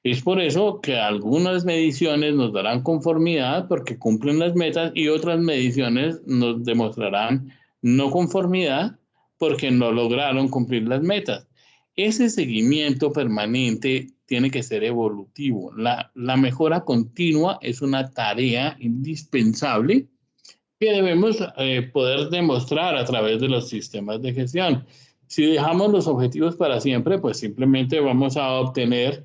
Es por eso que algunas mediciones nos darán conformidad porque cumplen las metas y otras mediciones nos demostrarán no conformidad porque no lograron cumplir las metas. Ese seguimiento permanente tiene que ser evolutivo. La mejora continua es una tarea indispensable que debemos poder demostrar a través de los sistemas de gestión. Si dejamos los objetivos para siempre, pues simplemente vamos a obtener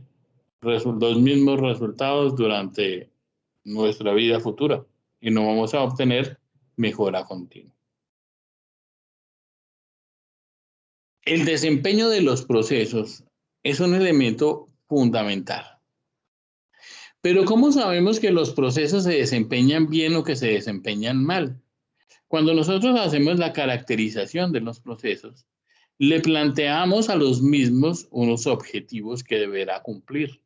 los mismos resultados durante nuestra vida futura y no vamos a obtener mejora continua. El desempeño de los procesos es un elemento fundamental. Pero ¿cómo sabemos que los procesos se desempeñan bien o que se desempeñan mal? Cuando nosotros hacemos la caracterización de los procesos, le planteamos a los mismos unos objetivos que deberá cumplir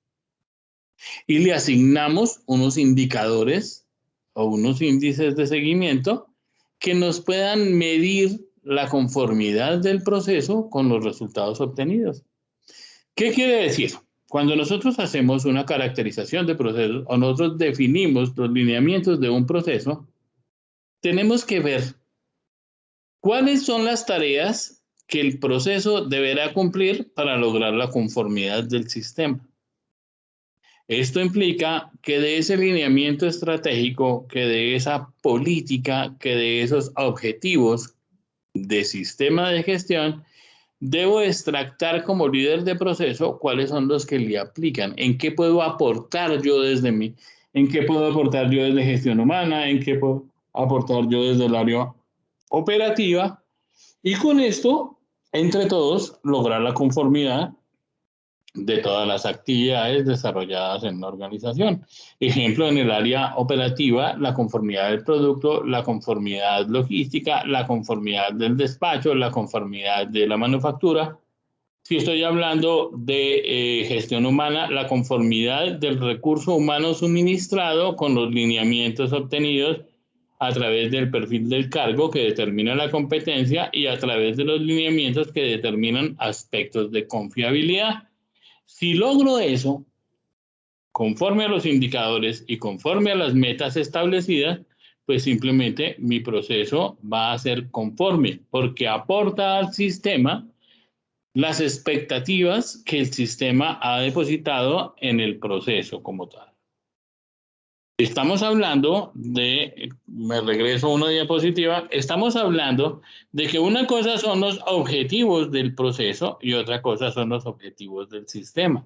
y le asignamos unos indicadores o unos índices de seguimiento que nos puedan medir la conformidad del proceso con los resultados obtenidos. ¿Qué quiere decir? Cuando nosotros hacemos una caracterización de procesos o nosotros definimos los lineamientos de un proceso, tenemos que ver cuáles son las tareas que el proceso deberá cumplir para lograr la conformidad del sistema. Esto implica que de ese lineamiento estratégico, que de esa política, que de esos objetivos de sistema de gestión, debo extractar como líder de proceso cuáles son los que le aplican, en qué puedo aportar yo desde mí, en qué puedo aportar yo desde gestión humana, en qué puedo aportar yo desde el área operativa, y con esto, entre todos, lograr la conformidad de todas las actividades desarrolladas en la organización. Ejemplo, en el área operativa, la conformidad del producto, la conformidad logística, la conformidad del despacho, la conformidad de la manufactura. Si estoy hablando de gestión humana, la conformidad del recurso humano suministrado con los lineamientos obtenidos a través del perfil del cargo que determina la competencia y a través de los lineamientos que determinan aspectos de confiabilidad. Si logro eso, conforme a los indicadores y conforme a las metas establecidas, pues simplemente mi proceso va a ser conforme, porque aporta al sistema las expectativas que el sistema ha depositado en el proceso como tal. Estamos hablando de, me regreso a una diapositiva, estamos hablando de que una cosa son los objetivos del proceso y otra cosa son los objetivos del sistema.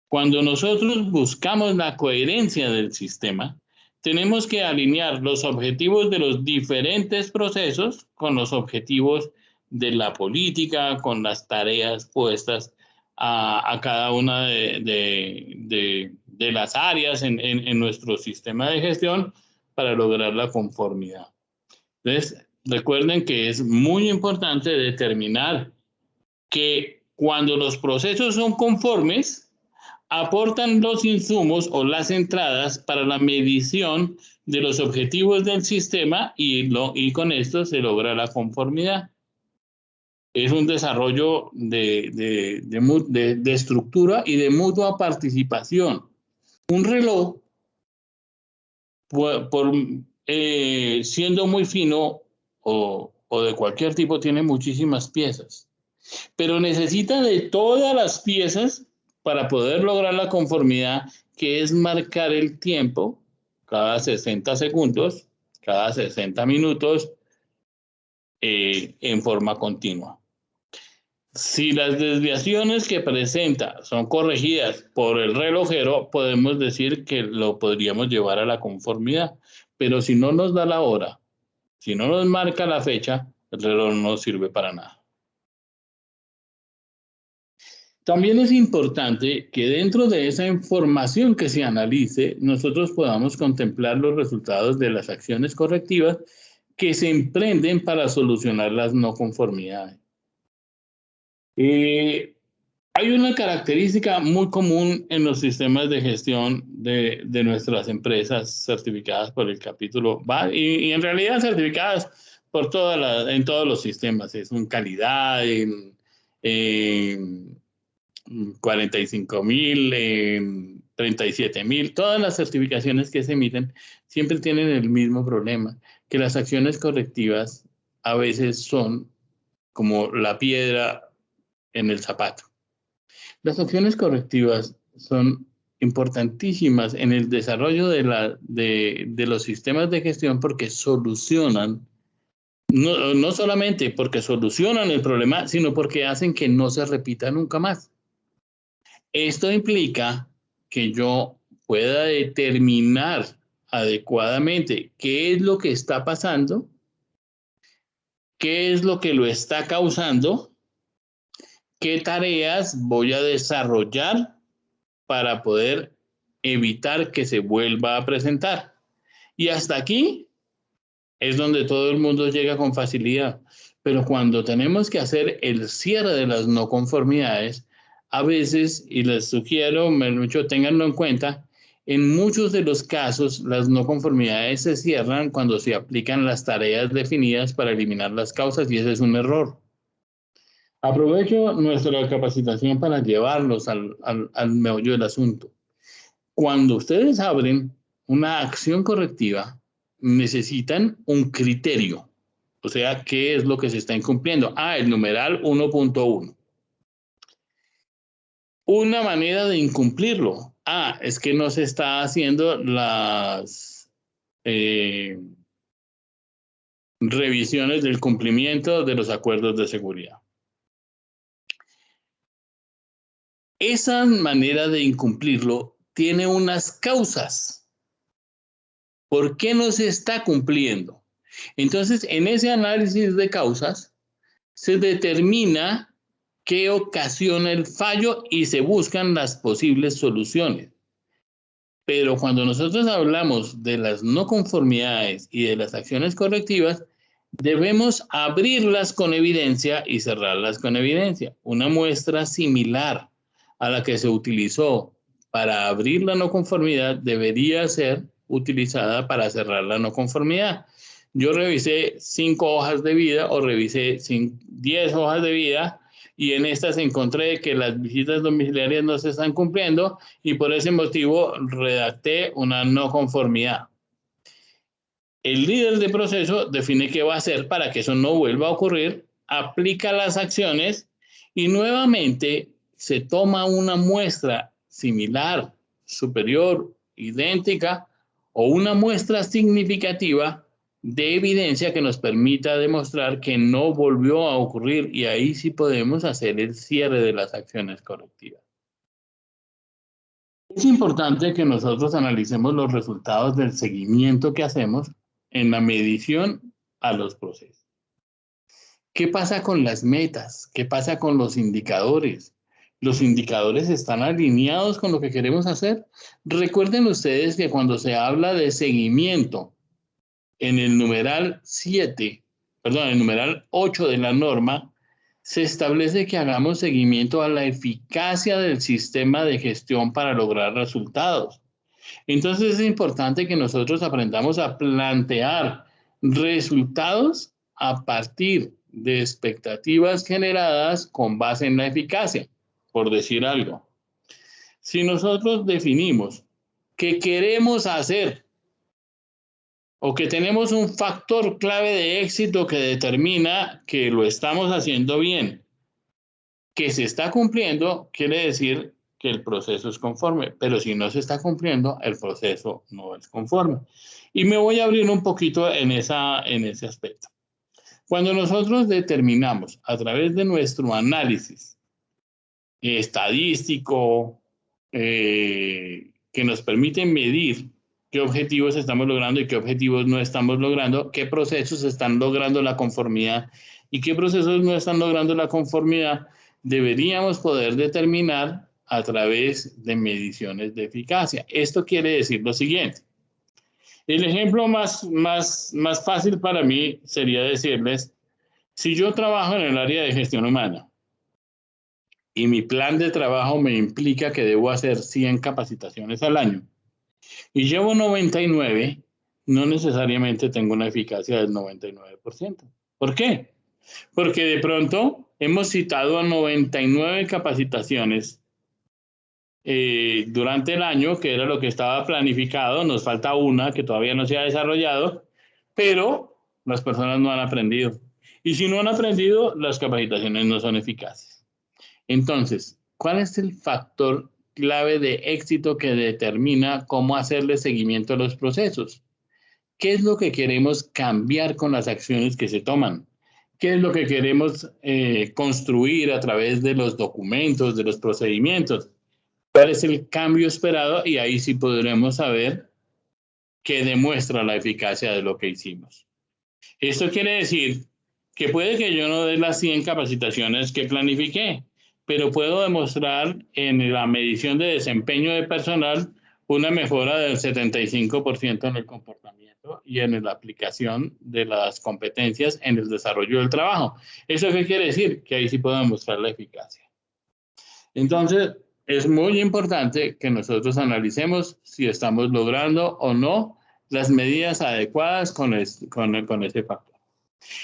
Cuando nosotros buscamos la coherencia del sistema, tenemos que alinear los objetivos de los diferentes procesos con los objetivos de la política, con las tareas puestas a cada una de las áreas en nuestro sistema de gestión para lograr la conformidad. Entonces, recuerden que es muy importante determinar que cuando los procesos son conformes, aportan los insumos o las entradas para la medición de los objetivos del sistema y con esto se logra la conformidad. Es un desarrollo de estructura y de mutua participación. Un reloj, siendo muy fino o de cualquier tipo, tiene muchísimas piezas, pero necesita de todas las piezas para poder lograr la conformidad, que es marcar el tiempo cada 60 segundos, cada 60 minutos, en forma continua. Si las desviaciones que presenta son corregidas por el relojero, podemos decir que lo podríamos llevar a la conformidad, pero si no nos da la hora, si no nos marca la fecha, el reloj no sirve para nada. También es importante que dentro de esa información que se analice, nosotros podamos contemplar los resultados de las acciones correctivas que se emprenden para solucionar las no conformidades. Hay una característica muy común en los sistemas de gestión de nuestras empresas certificadas por el capítulo BAD y en realidad certificadas por en todos los sistemas, es en calidad, en 45.000, 37.000, todas las certificaciones que se emiten siempre tienen el mismo problema, que las acciones correctivas a veces son como la piedra en el zapato. Las acciones correctivas son importantísimas en el desarrollo de los sistemas de gestión porque solucionan, no solamente porque solucionan el problema, sino porque hacen que no se repita nunca más. Esto implica que yo pueda determinar adecuadamente qué es lo que está pasando, qué es lo que lo está causando, qué tareas voy a desarrollar para poder evitar que se vuelva a presentar. Y hasta aquí es donde todo el mundo llega con facilidad. Pero cuando tenemos que hacer el cierre de las no conformidades, a veces, y les sugiero, mucho tenganlo en cuenta, en muchos de los casos las no conformidades se cierran cuando se aplican las tareas definidas para eliminar las causas y ese es un error. Aprovecho nuestra capacitación para llevarlos al meollo del asunto. Cuando ustedes abren una acción correctiva, necesitan un criterio. O sea, ¿qué es lo que se está incumpliendo? El numeral 1.1. Una manera de incumplirlo. Es que no se está haciendo las revisiones del cumplimiento de los acuerdos de seguridad. Esa manera de incumplirlo tiene unas causas. ¿Por qué no se está cumpliendo? Entonces, en ese análisis de causas, se determina qué ocasiona el fallo y se buscan las posibles soluciones. Pero cuando nosotros hablamos de las no conformidades y de las acciones correctivas, debemos abrirlas con evidencia y cerrarlas con evidencia. Una muestra similar a la que se utilizó para abrir la no conformidad debería ser utilizada para cerrar la no conformidad. Yo revisé 5 hojas de vida o revisé 10 hojas de vida y en estas encontré que las visitas domiciliarias no se están cumpliendo y por ese motivo redacté una no conformidad. El líder de proceso define qué va a hacer para que eso no vuelva a ocurrir, aplica las acciones y nuevamente se toma una muestra similar, superior, idéntica o una muestra significativa de evidencia que nos permita demostrar que no volvió a ocurrir y ahí sí podemos hacer el cierre de las acciones correctivas. Es importante que nosotros analicemos los resultados del seguimiento que hacemos en la medición a los procesos. ¿Qué pasa con las metas? ¿Qué pasa con los indicadores? ¿Los indicadores están alineados con lo que queremos hacer? Recuerden ustedes que cuando se habla de seguimiento en el numeral 8 de la norma, se establece que hagamos seguimiento a la eficacia del sistema de gestión para lograr resultados. Entonces es importante que nosotros aprendamos a plantear resultados a partir de expectativas generadas con base en la eficacia, por decir algo. Si nosotros definimos que queremos hacer o que tenemos un factor clave de éxito que determina que lo estamos haciendo bien, que se está cumpliendo, quiere decir que el proceso es conforme, pero si no se está cumpliendo, el proceso no es conforme. Y me voy a abrir un poquito en ese aspecto. Cuando nosotros determinamos a través de nuestro análisis estadístico que nos permite medir qué objetivos estamos logrando y qué objetivos no estamos logrando, qué procesos están logrando la conformidad y qué procesos no están logrando la conformidad, deberíamos poder determinar a través de mediciones de eficacia. Esto quiere decir lo siguiente. El ejemplo más fácil para mí sería decirles, si yo trabajo en el área de gestión humana y mi plan de trabajo me implica que debo hacer 100 capacitaciones al año y llevo 99, no necesariamente tengo una eficacia del 99%. ¿Por qué? Porque de pronto hemos citado a 99 capacitaciones durante el año, que era lo que estaba planificado, nos falta una que todavía no se ha desarrollado, pero las personas no han aprendido. Y si no han aprendido, las capacitaciones no son eficaces. Entonces, ¿cuál es el factor clave de éxito que determina cómo hacerle seguimiento a los procesos? ¿Qué es lo que queremos cambiar con las acciones que se toman? ¿Qué es lo que queremos construir a través de los documentos, de los procedimientos? ¿Cuál es el cambio esperado? Y ahí sí podremos saber qué demuestra la eficacia de lo que hicimos. Esto quiere decir que puede que yo no dé las 100 capacitaciones que planifiqué, pero puedo demostrar en la medición de desempeño de personal una mejora del 75% en el comportamiento y en la aplicación de las competencias en el desarrollo del trabajo. ¿Eso qué quiere decir? Que ahí sí puedo demostrar la eficacia. Entonces, es muy importante que nosotros analicemos si estamos logrando o no las medidas adecuadas con ese factor.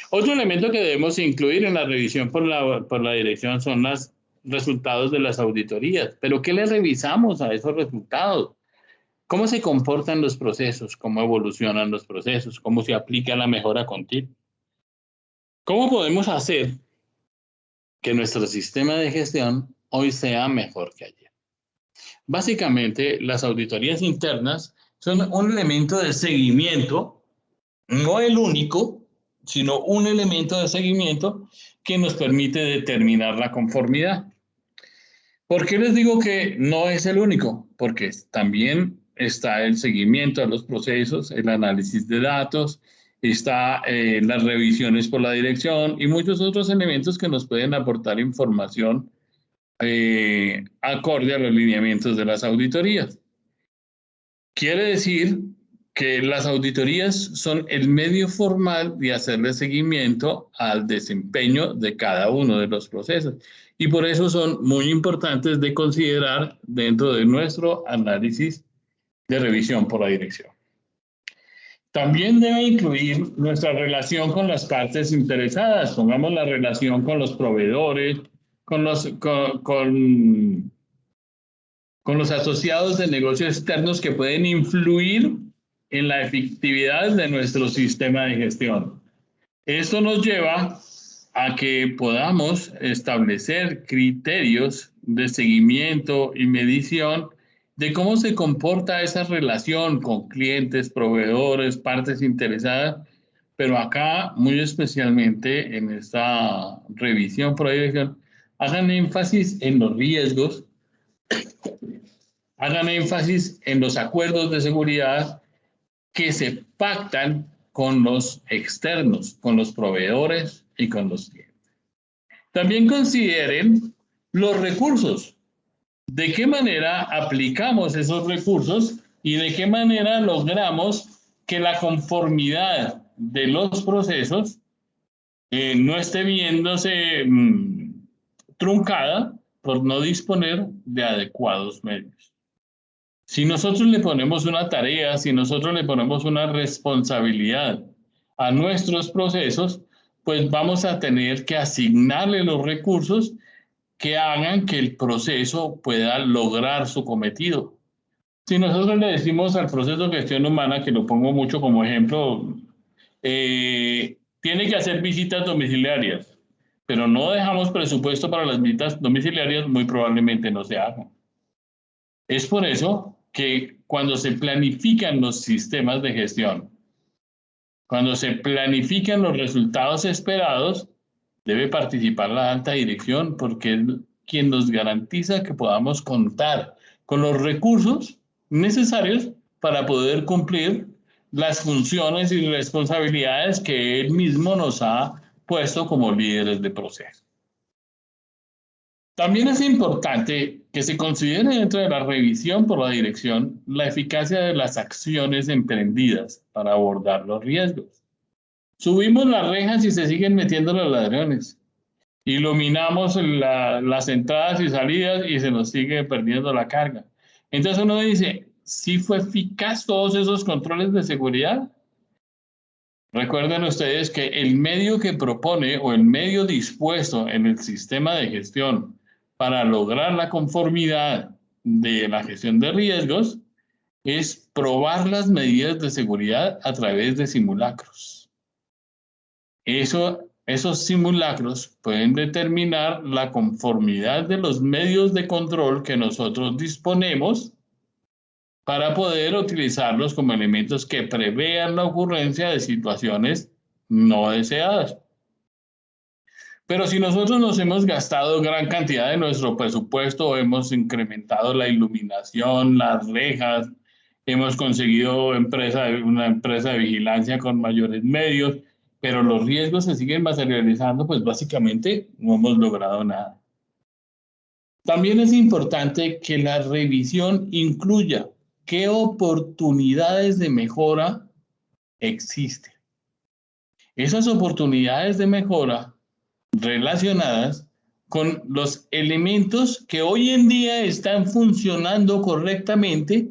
Otro elemento que debemos incluir en la revisión por la dirección son los resultados de las auditorías. ¿Pero qué le revisamos a esos resultados? ¿Cómo se comportan los procesos? ¿Cómo evolucionan los procesos? ¿Cómo se aplica la mejora continua? ¿Cómo podemos hacer que nuestro sistema de gestión hoy sea mejor que ayer? Básicamente, las auditorías internas son un elemento de seguimiento, no el único, sino un elemento de seguimiento que nos permite determinar la conformidad. ¿Por qué les digo que no es el único? Porque también está el seguimiento a los procesos, el análisis de datos está las revisiones por la dirección y muchos otros elementos que nos pueden aportar información acorde a los lineamientos de las auditorías. Quiere decir que las auditorías son el medio formal de hacerle seguimiento al desempeño de cada uno de los procesos y por eso son muy importantes de considerar dentro de nuestro análisis de revisión por la dirección. También debe incluir nuestra relación con las partes interesadas, pongamos la relación con los proveedores, con los asociados de negocios externos que pueden influir en la efectividad de nuestro sistema de gestión. Esto nos lleva a que podamos establecer criterios de seguimiento y medición de cómo se comporta esa relación con clientes, proveedores, partes interesadas, pero acá, muy especialmente en esta revisión por la dirección, hagan énfasis en los riesgos, hagan énfasis en los acuerdos de seguridad que se pactan con los externos, con los proveedores y con los clientes. También consideren los recursos. ¿De qué manera aplicamos esos recursos y de qué manera logramos que la conformidad de los procesos no esté viéndose truncada por no disponer de adecuados medios? Si nosotros le ponemos una tarea, si nosotros le ponemos una responsabilidad a nuestros procesos, pues vamos a tener que asignarle los recursos que hagan que el proceso pueda lograr su cometido. Si nosotros le decimos al proceso de gestión humana, que lo pongo mucho como ejemplo, tiene que hacer visitas domiciliarias, pero no dejamos presupuesto para las visitas domiciliarias, muy probablemente no se hagan. Es por eso que cuando se planifican los sistemas de gestión, cuando se planifican los resultados esperados, debe participar la alta dirección porque es quien nos garantiza que podamos contar con los recursos necesarios para poder cumplir las funciones y responsabilidades que él mismo nos ha puesto como líderes de proceso. También es importante que se considere dentro de la revisión por la dirección la eficacia de las acciones emprendidas para abordar los riesgos. Subimos las rejas y se siguen metiendo los ladrones. Iluminamos las entradas y salidas y se nos sigue perdiendo la carga. Entonces uno dice, ¿sí fue eficaz todos esos controles de seguridad? Recuerden ustedes que el medio que propone o el medio dispuesto en el sistema de gestión para lograr la conformidad de la gestión de riesgos es probar las medidas de seguridad a través de simulacros. Esos simulacros pueden determinar la conformidad de los medios de control que nosotros disponemos para poder utilizarlos como elementos que prevean la ocurrencia de situaciones no deseadas. Pero si nosotros nos hemos gastado gran cantidad de nuestro presupuesto, hemos incrementado la iluminación, las rejas, hemos conseguido una empresa de vigilancia con mayores medios, pero los riesgos se siguen materializando, pues básicamente no hemos logrado nada. También es importante que la revisión incluya qué oportunidades de mejora existen. Esas oportunidades de mejora relacionadas con los elementos que hoy en día están funcionando correctamente,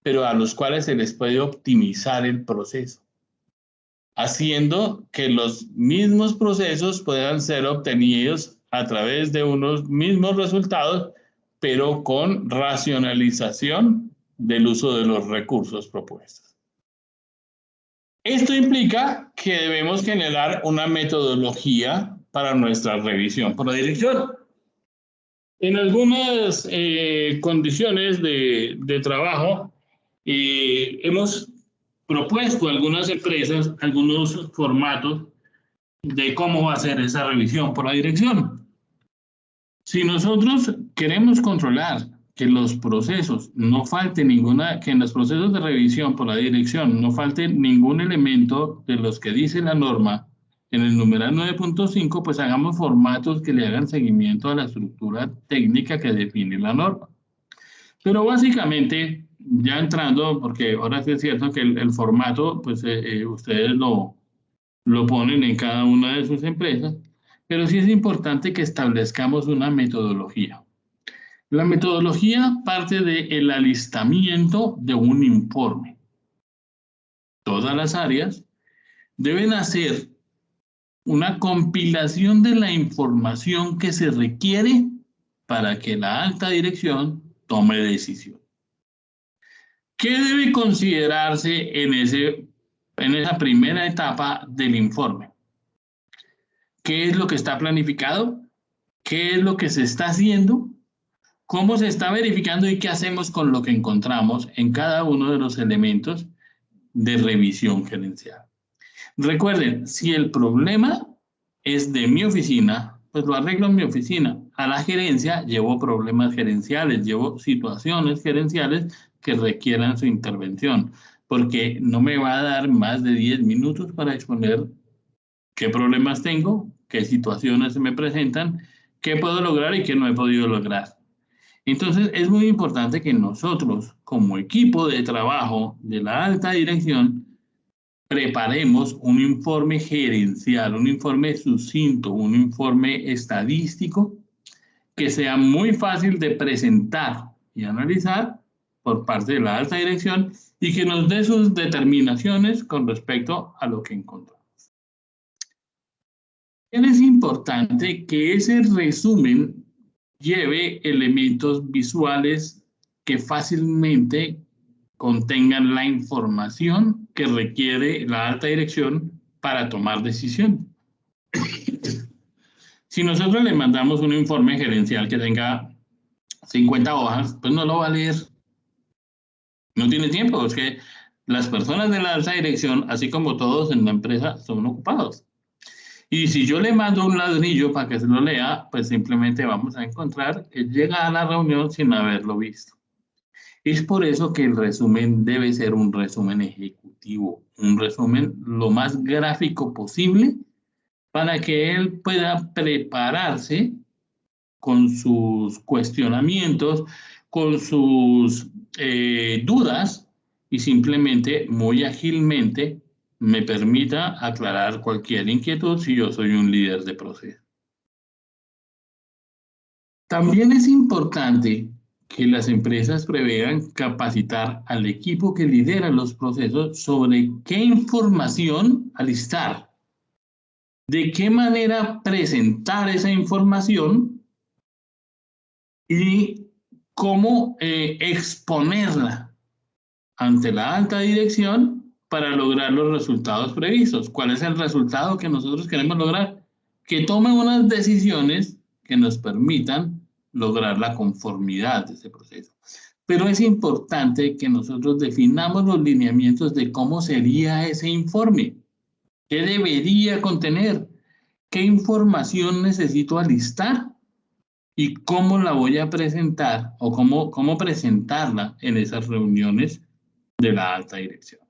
pero a los cuales se les puede optimizar el proceso, haciendo que los mismos procesos puedan ser obtenidos a través de unos mismos resultados, pero con racionalización del uso de los recursos propuestos. Esto implica que debemos generar una metodología para nuestra revisión por la dirección. En algunas condiciones de trabajo hemos propuesto a algunas empresas algunos formatos de cómo va a ser esa revisión por la dirección. Si nosotros queremos controlar que los procesos no falte ninguna, que en los procesos de revisión por la dirección no falte ningún elemento de los que dice la norma en el numeral 9.5, pues hagamos formatos que le hagan seguimiento a la estructura técnica que define la norma. Pero básicamente, ya entrando, porque ahora sí es cierto que el formato, pues ustedes lo ponen en cada una de sus empresas, pero sí es importante que establezcamos una metodología. La metodología parte del alistamiento de un informe. Todas las áreas deben hacer una compilación de la información que se requiere para que la alta dirección tome decisión. ¿Qué debe considerarse en esa primera etapa del informe? ¿Qué es lo que está planificado? ¿Qué es lo que se está haciendo? ¿Cómo se está verificando y qué hacemos con lo que encontramos en cada uno de los elementos de revisión gerencial? Recuerden, si el problema es de mi oficina, pues lo arreglo en mi oficina. A la gerencia llevo problemas gerenciales, llevo situaciones gerenciales que requieran su intervención, porque no me va a dar más de 10 minutos para exponer qué problemas tengo, qué situaciones se me presentan, qué puedo lograr y qué no he podido lograr. Entonces, es muy importante que nosotros, como equipo de trabajo de la alta dirección, preparemos un informe gerencial, un informe sucinto, un informe estadístico que sea muy fácil de presentar y analizar por parte de la alta dirección y que nos dé sus determinaciones con respecto a lo que encontramos. Es importante que ese resumen lleve elementos visuales que fácilmente contengan la información que requiere la alta dirección para tomar decisión. Si nosotros le mandamos un informe gerencial que tenga 50 hojas, pues no lo va a leer. No tiene tiempo, es que las personas de la alta dirección, así como todos en la empresa, son ocupados. Y si yo le mando un ladrillo para que se lo lea, pues simplemente vamos a encontrar que llega a la reunión sin haberlo visto. Es por eso que el resumen debe ser un resumen ejecutivo, un resumen lo más gráfico posible para que él pueda prepararse con sus cuestionamientos, con sus dudas y simplemente muy ágilmente me permita aclarar cualquier inquietud si yo soy un líder de proceso. También es importante que las empresas prevean capacitar al equipo que lidera los procesos sobre qué información alistar, de qué manera presentar esa información y cómo exponerla ante la alta dirección para lograr los resultados previstos. ¿Cuál es el resultado que nosotros queremos lograr? Que tome unas decisiones que nos permitan lograr la conformidad de ese proceso. Pero es importante que nosotros definamos los lineamientos de cómo sería ese informe, qué debería contener, qué información necesito alistar y cómo la voy a presentar o cómo presentarla en esas reuniones de la alta dirección.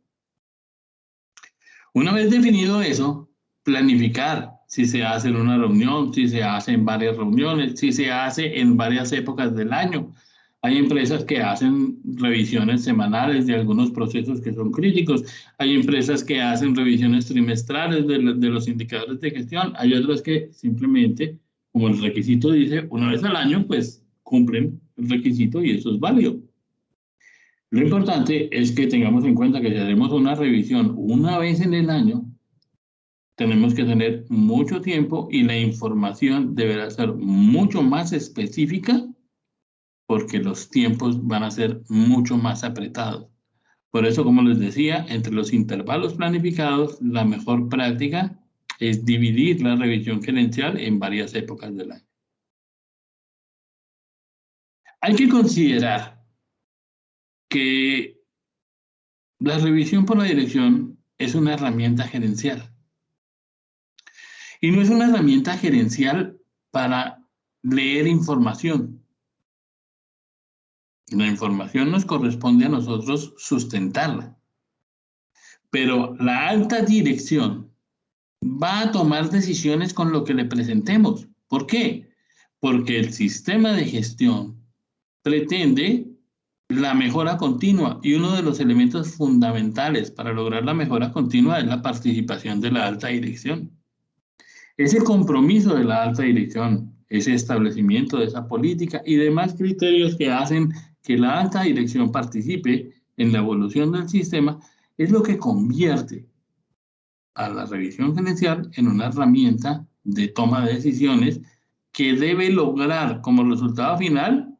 Una vez definido eso, planificar si se hace en una reunión, si se hace en varias reuniones, si se hace en varias épocas del año. Hay empresas que hacen revisiones semanales de algunos procesos que son críticos. Hay empresas que hacen revisiones trimestrales de los indicadores de gestión. Hay otras que simplemente, como el requisito dice, una vez al año, pues cumplen el requisito y eso es válido. Lo importante es que tengamos en cuenta que si haremos una revisión una vez en el año, tenemos que tener mucho tiempo y la información deberá ser mucho más específica porque los tiempos van a ser mucho más apretados. Por eso, como les decía, entre los intervalos planificados, la mejor práctica es dividir la revisión gerencial en varias épocas del año. Hay que considerar que la revisión por la dirección es una herramienta gerencial. Y no es una herramienta gerencial para leer información. Y la información nos corresponde a nosotros sustentarla. Pero la alta dirección va a tomar decisiones con lo que le presentemos. ¿Por qué? Porque el sistema de gestión pretende la mejora continua y uno de los elementos fundamentales para lograr la mejora continua es la participación de la alta dirección. Ese compromiso de la alta dirección, ese establecimiento de esa política y demás criterios que hacen que la alta dirección participe en la evolución del sistema es lo que convierte a la revisión gerencial en una herramienta de toma de decisiones que debe lograr como resultado final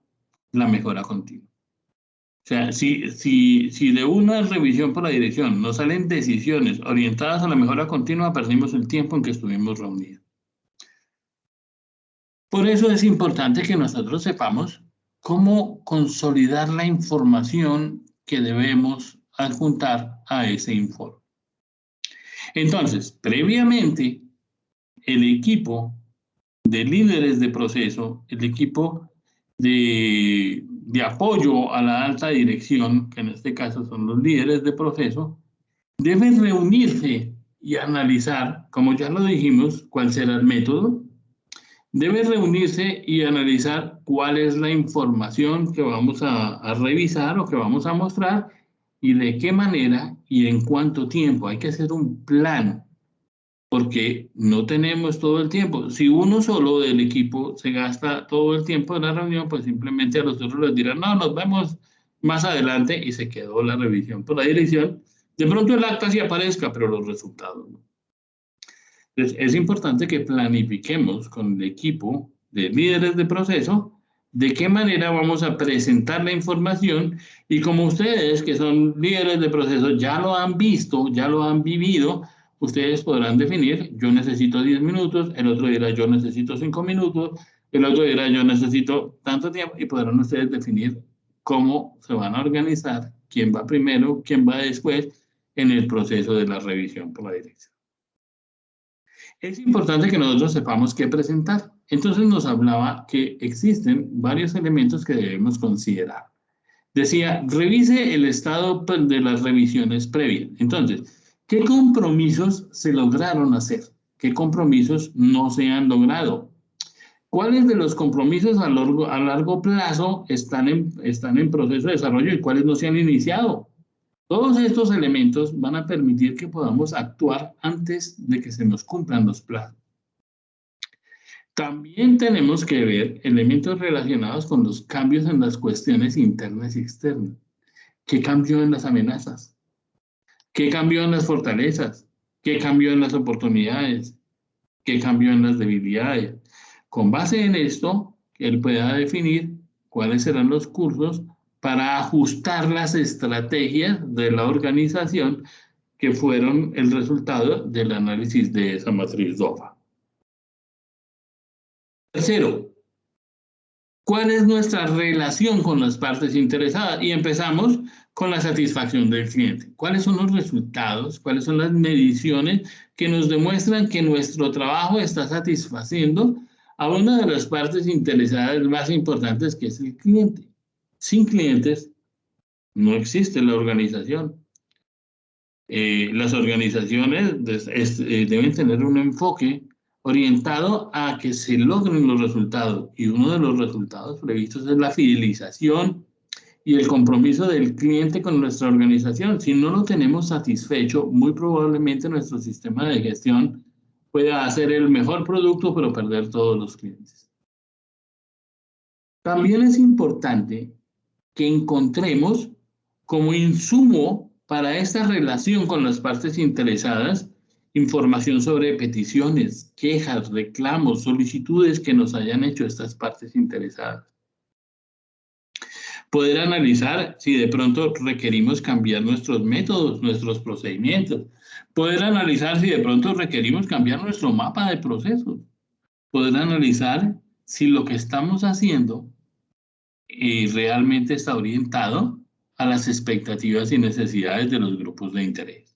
la mejora continua. O sea, si de una revisión por la dirección no salen decisiones orientadas a la mejora continua, perdimos el tiempo en que estuvimos reunidos. Por eso es importante que nosotros sepamos cómo consolidar la información que debemos adjuntar a ese informe. Entonces, previamente, el equipo de líderes de proceso, el equipo de apoyo a la alta dirección, que en este caso son los líderes de proceso, deben reunirse y analizar, como ya lo dijimos, cuál será el método. Debe reunirse y analizar cuál es la información que vamos a revisar o que vamos a mostrar y de qué manera y en cuánto tiempo. Hay que hacer un plan porque no tenemos todo el tiempo. Si uno solo del equipo se gasta todo el tiempo de la reunión, pues simplemente a los otros les dirán, no, nos vemos más adelante y se quedó la revisión por la dirección. De pronto el acta sí aparezca, pero los resultados no. Entonces, es importante que planifiquemos con el equipo de líderes de proceso de qué manera vamos a presentar la información y como ustedes que son líderes de proceso ya lo han visto, ya lo han vivido, ustedes podrán definir, yo necesito 10 minutos, el otro dirá yo necesito 5 minutos, el otro dirá yo necesito tanto tiempo y podrán ustedes definir cómo se van a organizar, quién va primero, quién va después en el proceso de la revisión por la dirección. Es importante que nosotros sepamos qué presentar. Entonces nos hablaba que existen varios elementos que debemos considerar. Decía, revise el estado de las revisiones previas. Entonces, ¿qué compromisos se lograron hacer? ¿Qué compromisos no se han logrado? ¿Cuáles de los compromisos a largo plazo están en proceso de desarrollo y cuáles no se han iniciado? Todos estos elementos van a permitir que podamos actuar antes de que se nos cumplan los plazos. También tenemos que ver elementos relacionados con los cambios en las cuestiones internas y externas. ¿Qué cambió en las amenazas? ¿Qué cambió en las fortalezas? ¿Qué cambió en las oportunidades? ¿Qué cambió en las debilidades? Con base en esto, él pueda definir cuáles serán los cursos para ajustar las estrategias de la organización que fueron el resultado del análisis de esa matriz DOFA. Tercero, ¿cuál es nuestra relación con las partes interesadas? Y empezamos con la satisfacción del cliente. ¿Cuáles son los resultados? ¿Cuáles son las mediciones que nos demuestran que nuestro trabajo está satisfaciendo a una de las partes interesadas más importantes, que es el cliente? Sin clientes no existe la organización. Las organizaciones deben tener un enfoque orientado a que se logren los resultados. Y uno de los resultados previstos es la fidelización y el compromiso del cliente con nuestra organización. Si no lo tenemos satisfecho, muy probablemente nuestro sistema de gestión pueda hacer el mejor producto, pero perder todos los clientes. También es importante que encontremos como insumo para esta relación con las partes interesadas información sobre peticiones, quejas, reclamos, solicitudes que nos hayan hecho estas partes interesadas. Poder analizar si de pronto requerimos cambiar nuestros métodos, nuestros procedimientos. Poder analizar si de pronto requerimos cambiar nuestro mapa de procesos. Poder analizar si lo que estamos haciendo realmente está orientado a las expectativas y necesidades de los grupos de interés.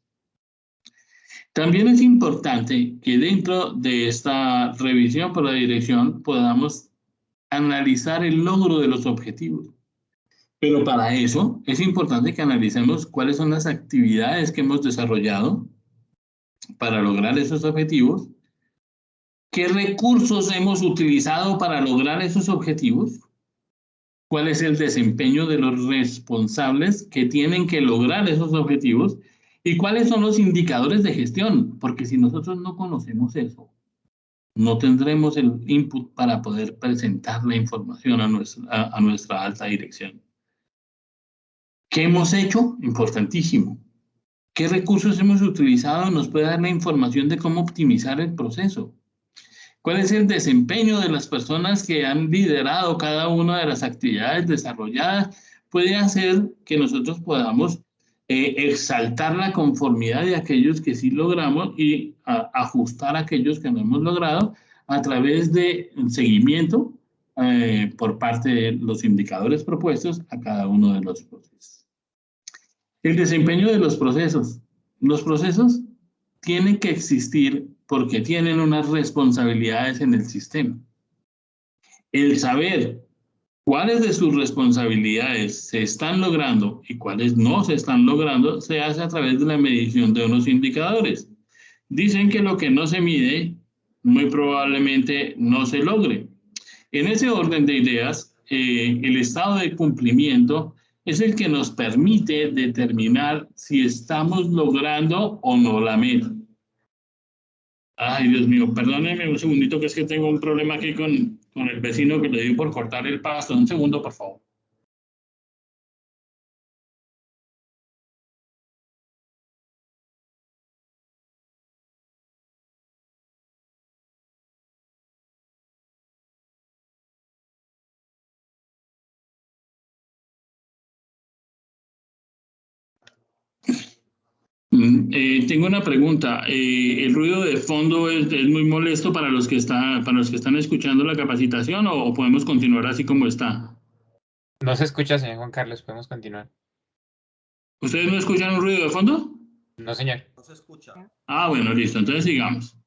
También es importante que dentro de esta revisión por la dirección podamos analizar el logro de los objetivos. Pero para eso es importante que analicemos cuáles son las actividades que hemos desarrollado para lograr esos objetivos, qué recursos hemos utilizado para lograr esos objetivos, cuál es el desempeño de los responsables que tienen que lograr esos objetivos y cuáles son los indicadores de gestión, porque si nosotros no conocemos eso, no tendremos el input para poder presentar la información a nuestra alta dirección. ¿Qué hemos hecho? Importantísimo. ¿Qué recursos hemos utilizado? Nos puede dar la información de cómo optimizar el proceso. ¿Cuál es el desempeño de las personas que han liderado cada una de las actividades desarrolladas? Puede hacer que nosotros podamos exaltar la conformidad de aquellos que sí logramos y ajustar a aquellos que no hemos logrado a través de seguimiento por parte de los indicadores propuestos a cada uno de los procesos. El desempeño de los procesos. Los procesos tienen que existir porque tienen unas responsabilidades en el sistema. El saber cuáles de sus responsabilidades se están logrando y cuáles no se están logrando se hace a través de la medición de unos indicadores. Dicen que lo que no se mide muy probablemente no se logre. En ese orden de ideas, el estado de cumplimiento es el que nos permite determinar si estamos logrando o no la meta. Ay, Dios mío, perdónenme un segundito que es que tengo un problema aquí con el vecino que le dio por cortar el pasto. Un segundo, por favor. Tengo una pregunta. ¿El ruido de fondo es muy molesto para los que están escuchando la capacitación o podemos continuar así como está? No se escucha, señor Juan Carlos, podemos continuar. ¿Ustedes no escuchan un ruido de fondo? No, señor. No se escucha. Ah, bueno, listo. Entonces sigamos.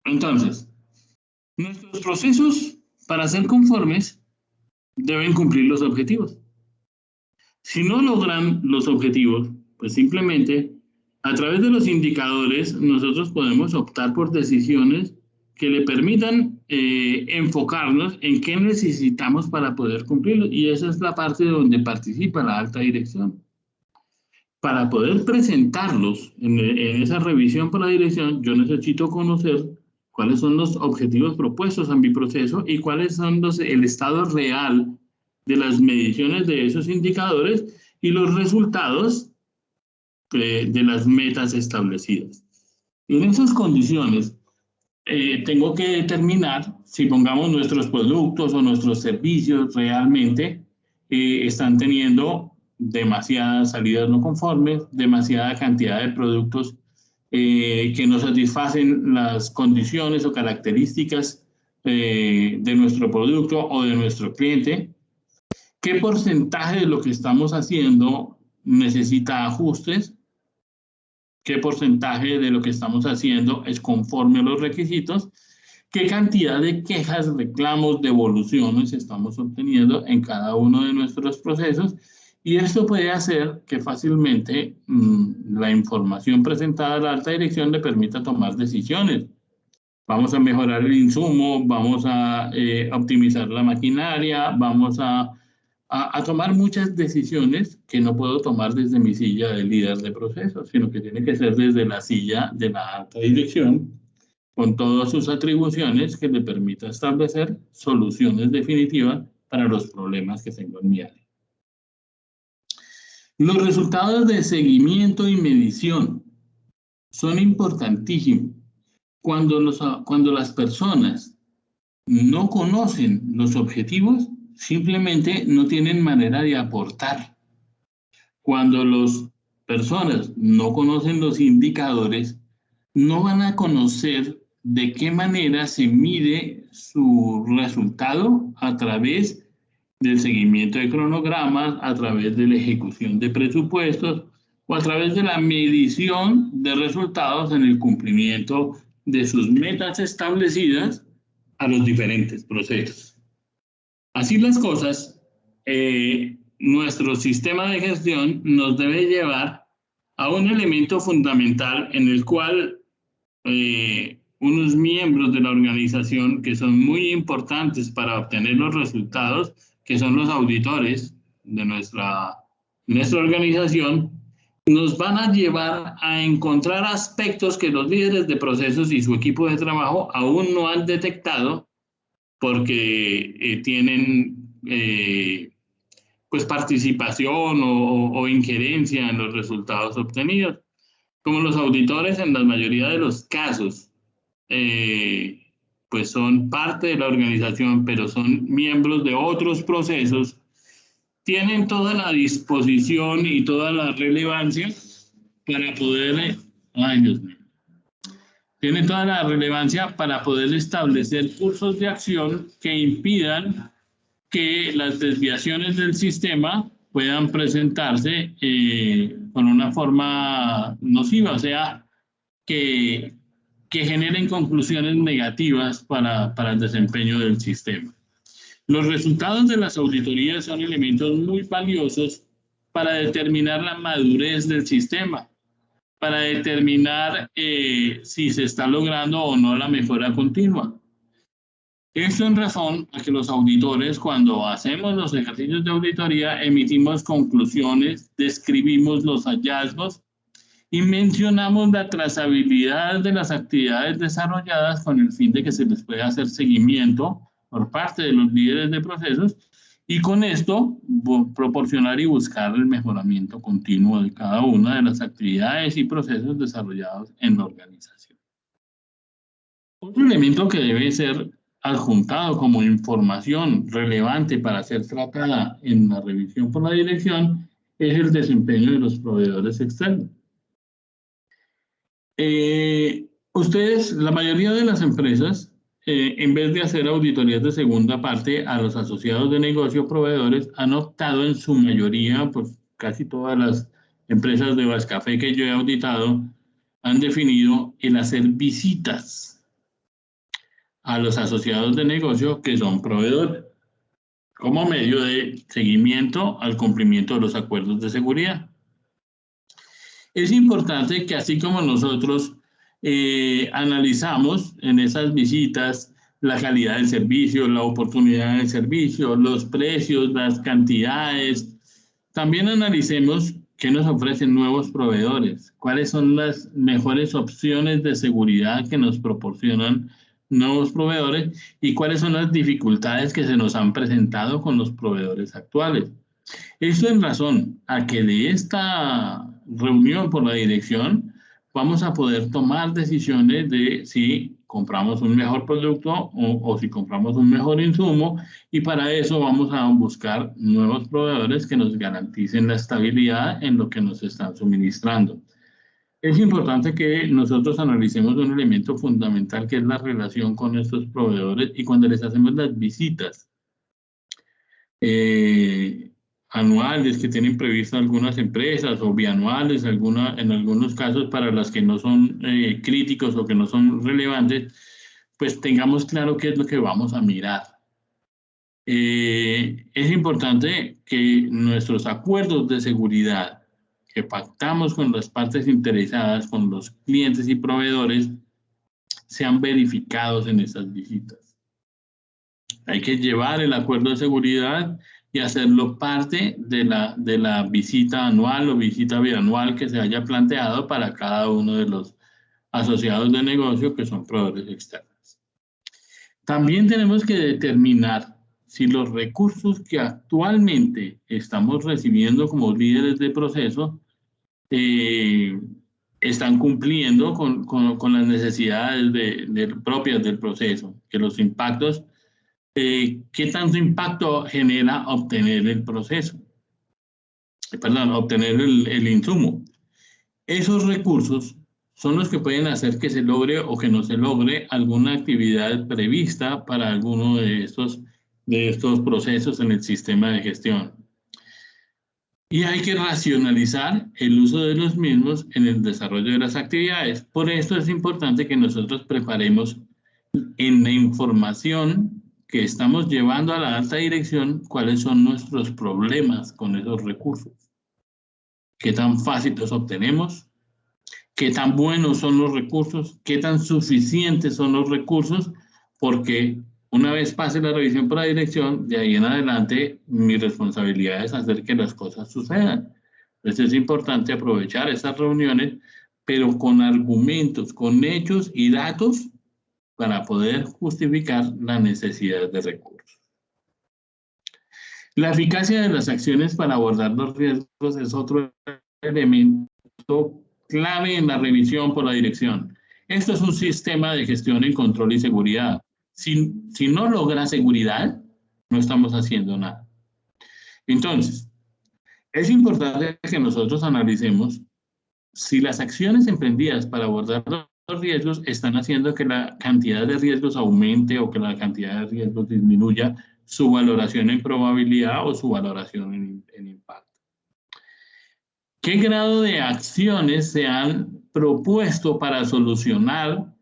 Entonces, nuestros procesos para ser conformes deben cumplir los objetivos. Si no logran los objetivos, pues simplemente a través de los indicadores nosotros podemos optar por decisiones que le permitan enfocarnos en qué necesitamos para poder cumplirlos. Y esa es la parte donde participa la alta dirección. Para poder presentarlos en esa revisión por la dirección, yo necesito conocer cuáles son los objetivos propuestos a mi proceso y cuáles son el estado real de las mediciones de esos indicadores y los resultados de las metas establecidas. En esas condiciones, tengo que determinar si pongamos nuestros productos o nuestros servicios realmente están teniendo demasiadas salidas no conformes, demasiada cantidad de productos que no satisfacen las condiciones o características de nuestro producto o de nuestro cliente. ¿Qué porcentaje de lo que estamos haciendo necesita ajustes? ¿Qué porcentaje de lo que estamos haciendo es conforme a los requisitos? ¿Qué cantidad de quejas, reclamos, devoluciones estamos obteniendo en cada uno de nuestros procesos? Y esto puede hacer que fácilmente la información presentada a la alta dirección le permita tomar decisiones. Vamos a mejorar el insumo, vamos a optimizar la maquinaria, vamos a tomar muchas decisiones que no puedo tomar desde mi silla de líder de procesos, sino que tiene que ser desde la silla de la alta dirección, con todas sus atribuciones que le permita establecer soluciones definitivas para los problemas que tengo en mi área. Los resultados de seguimiento y medición son importantísimos. Cuando las personas no conocen los objetivos, simplemente no tienen manera de aportar. Cuando las personas no conocen los indicadores, no van a conocer de qué manera se mide su resultado a través del seguimiento de cronogramas, a través de la ejecución de presupuestos o a través de la medición de resultados en el cumplimiento de sus metas establecidas a los diferentes procesos. Así las cosas, nuestro sistema de gestión nos debe llevar a un elemento fundamental en el cual unos miembros de la organización que son muy importantes para obtener los resultados, que son los auditores de nuestra organización, nos van a llevar a encontrar aspectos que los líderes de procesos y su equipo de trabajo aún no han detectado porque tienen pues participación o injerencia en los resultados obtenidos. Como los auditores en la mayoría de los casos pues son parte de la organización, pero son miembros de otros procesos, tienen toda la disposición y toda la relevancia para poder, ay Dios mío, tienen toda la relevancia para poder establecer cursos de acción que impidan que las desviaciones del sistema puedan presentarse con una forma nociva, o sea, que generen conclusiones negativas para el desempeño del sistema. Los resultados de las auditorías son elementos muy valiosos para determinar la madurez del sistema, para determinar si se está logrando o no la mejora continua. Esto en razón a que los auditores, cuando hacemos los ejercicios de auditoría, emitimos conclusiones, describimos los hallazgos y mencionamos la trazabilidad de las actividades desarrolladas con el fin de que se les pueda hacer seguimiento por parte de los líderes de procesos y con esto proporcionar y buscar el mejoramiento continuo de cada una de las actividades y procesos desarrollados en la organización. Otro elemento que debe ser adjuntado como información relevante para ser tratada en la revisión por la dirección es el desempeño de los proveedores externos. Ustedes, la mayoría de las empresas, en vez de hacer auditorías de segunda parte a los asociados de negocio proveedores, han optado en su mayoría, pues casi todas las empresas de Bascafé que yo he auditado, han definido el hacer visitas a los asociados de negocio que son proveedores, como medio de seguimiento al cumplimiento de los acuerdos de seguridad. Es importante que así como nosotros analizamos en esas visitas la calidad del servicio, la oportunidad del servicio, los precios, las cantidades, también analicemos qué nos ofrecen nuevos proveedores, cuáles son las mejores opciones de seguridad que nos proporcionan nuevos proveedores y cuáles son las dificultades que se nos han presentado con los proveedores actuales. Esto en razón a que de esta reunión por la dirección vamos a poder tomar decisiones de si compramos un mejor producto o si compramos un mejor insumo, y para eso vamos a buscar nuevos proveedores que nos garanticen la estabilidad en lo que nos están suministrando. Es importante que nosotros analicemos un elemento fundamental que es la relación con estos proveedores y cuando les hacemos las visitas anuales que tienen previsto algunas empresas o bianuales, en algunos casos para las que no son críticos o que no son relevantes, pues tengamos claro qué es lo que vamos a mirar. Es importante que nuestros acuerdos de seguridad que pactamos con las partes interesadas, con los clientes y proveedores, sean verificados en esas visitas. Hay que llevar el acuerdo de seguridad y hacerlo parte de la visita anual o visita bianual que se haya planteado para cada uno de los asociados de negocio que son proveedores externos. También tenemos que determinar si los recursos que actualmente estamos recibiendo como líderes de proceso están cumpliendo con las necesidades propias del proceso, que los impactos, ¿qué tanto impacto genera obtener el proceso? Obtener el insumo. Esos recursos son los que pueden hacer que se logre o que no se logre alguna actividad prevista para alguno de estos procesos en el sistema de gestión. Y hay que racionalizar el uso de los mismos en el desarrollo de las actividades. Por esto es importante que nosotros preparemos en la información que estamos llevando a la alta dirección cuáles son nuestros problemas con esos recursos. ¿Qué tan fácil los obtenemos? ¿Qué tan buenos son los recursos? ¿Qué tan suficientes son los recursos? Porque una vez pase la revisión por la dirección, de ahí en adelante mi responsabilidad es hacer que las cosas sucedan. Entonces es importante aprovechar esas reuniones, pero con argumentos, con hechos y datos para poder justificar la necesidad de recursos. La eficacia de las acciones para abordar los riesgos es otro elemento clave en la revisión por la dirección. Esto es un sistema de gestión en control y seguridad. Si no logra seguridad, no estamos haciendo nada. Entonces, es importante que nosotros analicemos si las acciones emprendidas para abordar los riesgos están haciendo que la cantidad de riesgos aumente o que la cantidad de riesgos disminuya, su valoración en probabilidad o su valoración en impacto. ¿Qué grado de acciones se han propuesto para solucionar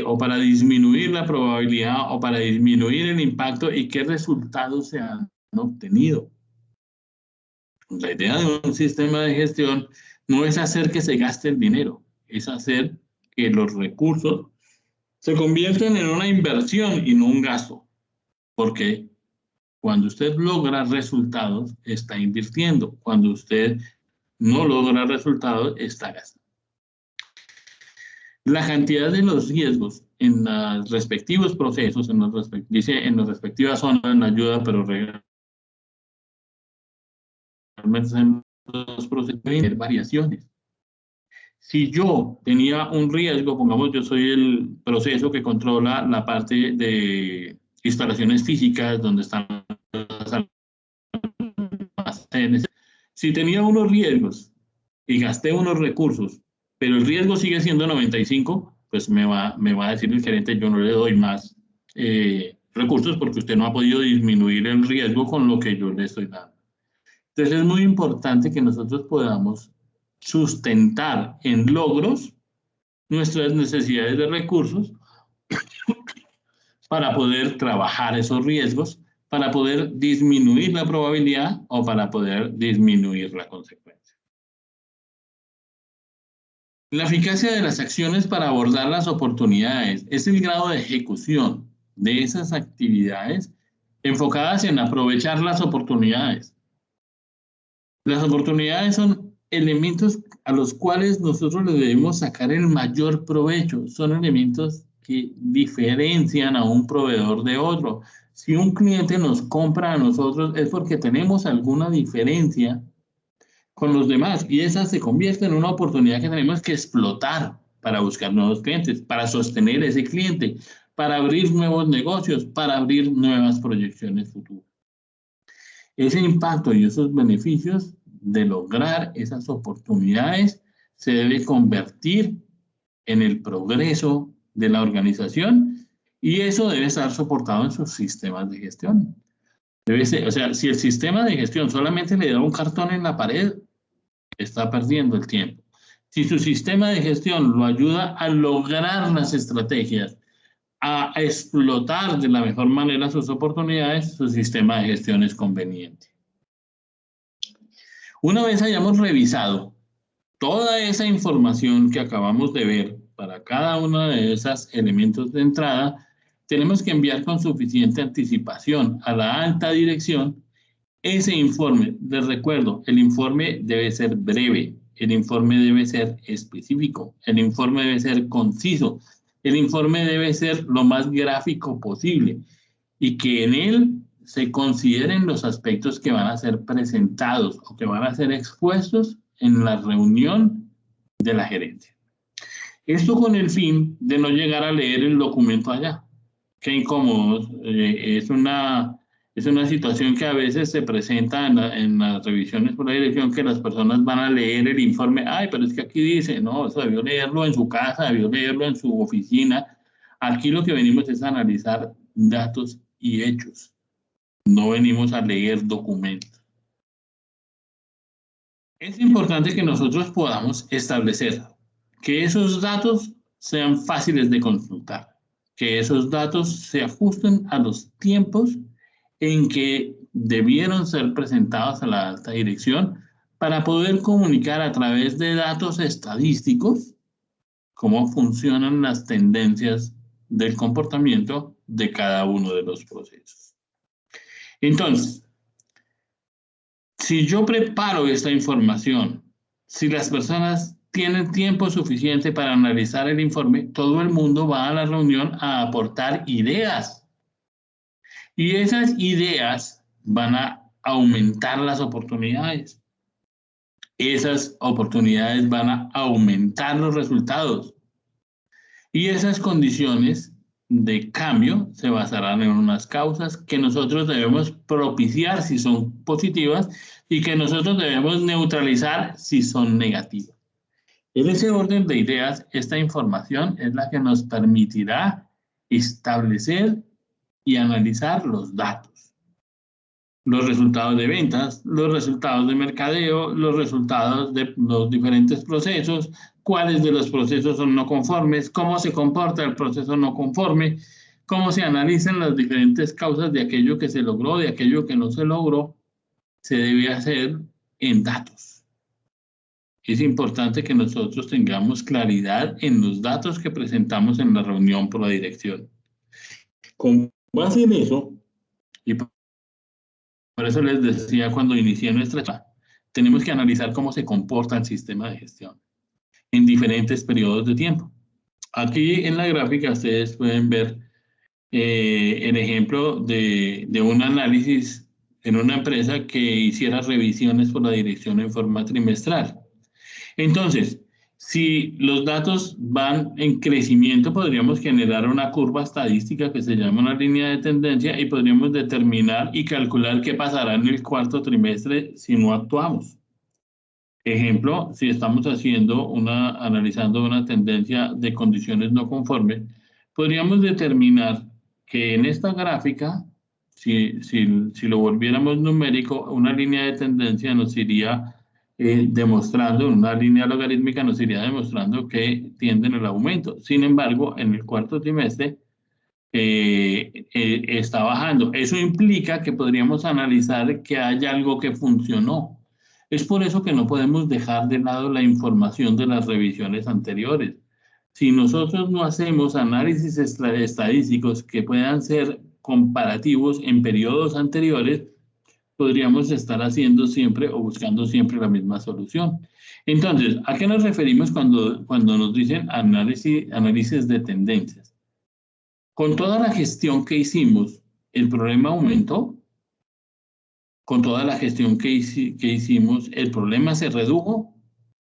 o para disminuir la probabilidad o para disminuir el impacto y qué resultados se han obtenido? La idea de un sistema de gestión no es hacer que se gaste el dinero, es hacer que los recursos se conviertan en una inversión y no un gasto. Porque cuando usted logra resultados, está invirtiendo. Cuando usted no logra resultados, está gastando. La cantidad de los riesgos en los respectivos procesos, dice en las respectivas zonas de ayuda, pero realmente en los procesos pueden tener variaciones. Si yo tenía un riesgo, pongamos, yo soy el proceso que controla la parte de instalaciones físicas, donde están las almacenes. Si tenía unos riesgos y gasté unos recursos, pero el riesgo sigue siendo 95, pues me va a decir el gerente, yo no le doy más recursos porque usted no ha podido disminuir el riesgo con lo que yo le estoy dando. Entonces es muy importante que nosotros podamos sustentar en logros nuestras necesidades de recursos para poder trabajar esos riesgos, para poder disminuir la probabilidad o para poder disminuir la consecuencia. La eficacia de las acciones para abordar las oportunidades es el grado de ejecución de esas actividades enfocadas en aprovechar las oportunidades. Las oportunidades son elementos a los cuales nosotros le debemos sacar el mayor provecho. Son elementos que diferencian a un proveedor de otro. Si un cliente nos compra a nosotros es porque tenemos alguna diferencia con los demás y esa se convierte en una oportunidad que tenemos que explotar para buscar nuevos clientes, para sostener ese cliente, para abrir nuevos negocios, para abrir nuevas proyecciones futuras. Ese impacto y esos beneficios de lograr esas oportunidades se debe convertir en el progreso de la organización y eso debe estar soportado en sus sistemas de gestión. Debe ser, o sea, si el sistema de gestión solamente le da un cartón en la pared, está perdiendo el tiempo. Si su sistema de gestión lo ayuda a lograr las estrategias, a explotar de la mejor manera sus oportunidades, su sistema de gestión es conveniente. Una vez hayamos revisado toda esa información que acabamos de ver para cada uno de esos elementos de entrada, tenemos que enviar con suficiente anticipación a la alta dirección ese informe. Les recuerdo, el informe debe ser breve, el informe debe ser específico, el informe debe ser conciso, el informe debe ser lo más gráfico posible y que en él se consideren los aspectos que van a ser presentados o que van a ser expuestos en la reunión de la gerencia. Esto con el fin de no llegar a leer el documento allá. Qué incómodo. Es una situación que a veces se presenta en las revisiones por la dirección, que las personas van a leer el informe. Ay, pero es que aquí dice, no, eso debió leerlo en su casa, debió leerlo en su oficina. Aquí lo que venimos es a analizar datos y hechos. No venimos a leer documentos. Es importante que nosotros podamos establecer que esos datos sean fáciles de consultar. que esos datos se ajusten a los tiempos en que debieron ser presentados a la alta dirección para poder comunicar a través de datos estadísticos cómo funcionan las tendencias del comportamiento de cada uno de los procesos. Entonces, si yo preparo esta información, si las personas tienen tiempo suficiente para analizar el informe, todo el mundo va a la reunión a aportar ideas. Y esas ideas van a aumentar las oportunidades. Esas oportunidades van a aumentar los resultados. Y esas condiciones de cambio se basarán en unas causas que nosotros debemos propiciar si son positivas y que nosotros debemos neutralizar si son negativas. En ese orden de ideas, esta información es la que nos permitirá establecer y analizar los datos. Los resultados de ventas, los resultados de mercadeo, los resultados de los diferentes procesos, cuáles de los procesos son no conformes, cómo se comporta el proceso no conforme, cómo se analizan las diferentes causas de aquello que se logró, de aquello que no se logró, se debe hacer en datos. Es importante que nosotros tengamos claridad en los datos que presentamos en la reunión por la dirección. Con base en eso, y por eso les decía cuando inicié nuestra charla, tenemos que analizar cómo se comporta el sistema de gestión en diferentes periodos de tiempo. Aquí en la gráfica ustedes pueden ver el ejemplo de un análisis en una empresa que hiciera revisiones por la dirección en forma trimestral. Entonces, si los datos van en crecimiento, podríamos generar una curva estadística que se llama una línea de tendencia y podríamos determinar y calcular qué pasará en el cuarto trimestre si no actuamos. Ejemplo, si estamos analizando una tendencia de condiciones no conformes, podríamos determinar que en esta gráfica, si lo volviéramos numérico, una línea de tendencia nos iría demostrando, una línea logarítmica nos iría demostrando que tienden al aumento. Sin embargo, en el cuarto trimestre está bajando. Eso implica que podríamos analizar que hay algo que funcionó. Es por eso que no podemos dejar de lado la información de las revisiones anteriores. Si nosotros no hacemos análisis estadísticos que puedan ser comparativos en periodos anteriores, podríamos estar haciendo siempre o buscando siempre la misma solución. Entonces, ¿a qué nos referimos cuando nos dicen análisis de tendencias? Con toda la gestión que hicimos, ¿el problema aumentó? ¿Con toda la gestión que hicimos, el problema se redujo?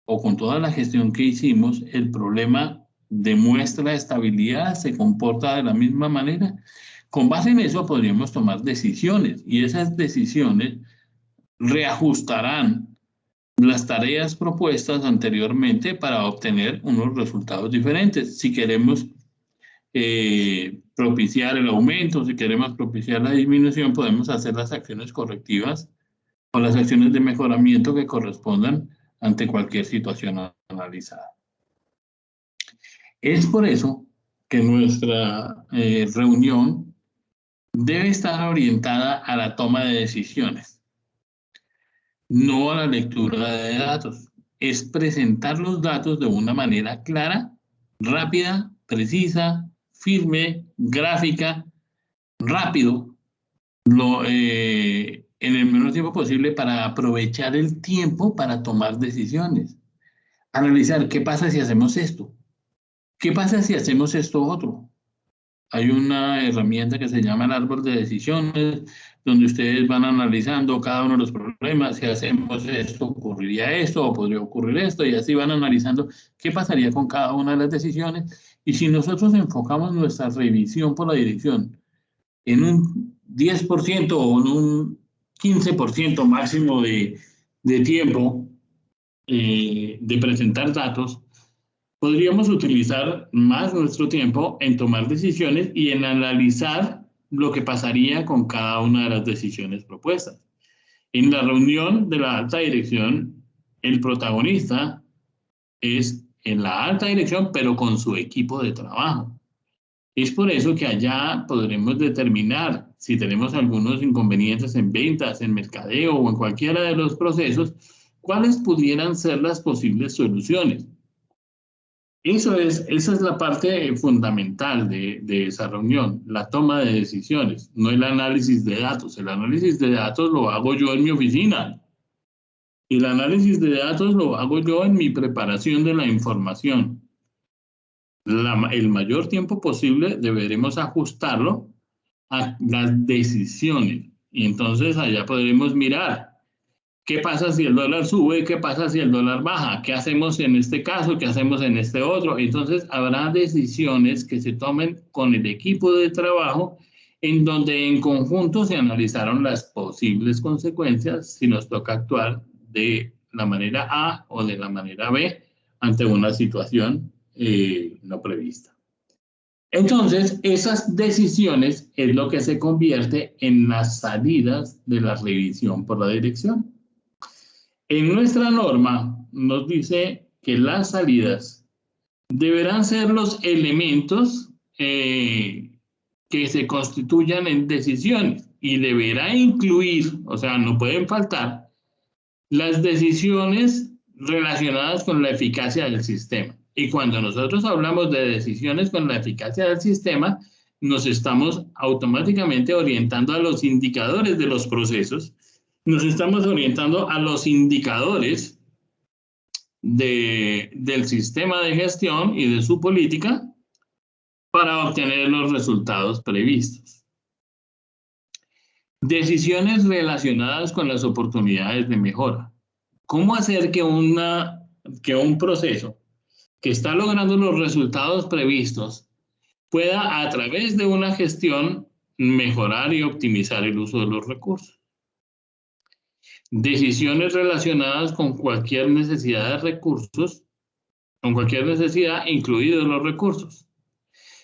¿O con toda la gestión que hicimos, el problema demuestra estabilidad, se comporta de la misma manera? Con base en eso podríamos tomar decisiones y esas decisiones reajustarán las tareas propuestas anteriormente para obtener unos resultados diferentes. Si queremos propiciar el aumento, si queremos propiciar la disminución, podemos hacer las acciones correctivas o las acciones de mejoramiento que correspondan ante cualquier situación analizada. Es por eso que nuestra reunión debe estar orientada a la toma de decisiones, no a la lectura de datos. Es presentar los datos de una manera clara, rápida, precisa, firme, gráfica, rápido, en el menor tiempo posible para aprovechar el tiempo para tomar decisiones. Analizar qué pasa si hacemos esto, qué pasa si hacemos esto otro. Hay una herramienta que se llama el árbol de decisiones, donde ustedes van analizando cada uno de los problemas. Si hacemos esto, ocurriría esto, o podría ocurrir esto, y así van analizando qué pasaría con cada una de las decisiones. Y si nosotros enfocamos nuestra revisión por la dirección en un 10% o en un 15% máximo de tiempo de presentar datos, podríamos utilizar más nuestro tiempo en tomar decisiones y en analizar lo que pasaría con cada una de las decisiones propuestas. En la reunión de la alta dirección, el protagonista es en la alta dirección, pero con su equipo de trabajo. Es por eso que allá podremos determinar si tenemos algunos inconvenientes en ventas, en mercadeo o en cualquiera de los procesos, cuáles pudieran ser las posibles soluciones. Esa es la parte fundamental de esa reunión, la toma de decisiones, no el análisis de datos. El análisis de datos lo hago yo en mi oficina. Y el análisis de datos lo hago yo en mi preparación de la información. El mayor tiempo posible deberemos ajustarlo a las decisiones. Y entonces allá podremos mirar qué pasa si el dólar sube, qué pasa si el dólar baja, qué hacemos en este caso, qué hacemos en este otro. Entonces habrá decisiones que se tomen con el equipo de trabajo en donde en conjunto se analizaron las posibles consecuencias si nos toca actuar de la manera A o de la manera B ante una situación no prevista. Entonces, esas decisiones es lo que se convierte en las salidas de la revisión por la dirección. En nuestra norma nos dice que las salidas deberán ser los elementos que se constituyan en decisiones y deberá incluir, o sea, no pueden faltar, las decisiones relacionadas con la eficacia del sistema. Y cuando nosotros hablamos de decisiones con la eficacia del sistema, nos estamos automáticamente orientando a los indicadores de los procesos, nos estamos orientando a los indicadores del sistema de gestión y de su política para obtener los resultados previstos. Decisiones relacionadas con las oportunidades de mejora. ¿Cómo hacer que un proceso que está logrando los resultados previstos pueda, a través de una gestión, mejorar y optimizar el uso de los recursos? Decisiones relacionadas con cualquier necesidad de recursos, con cualquier necesidad, incluidos los recursos.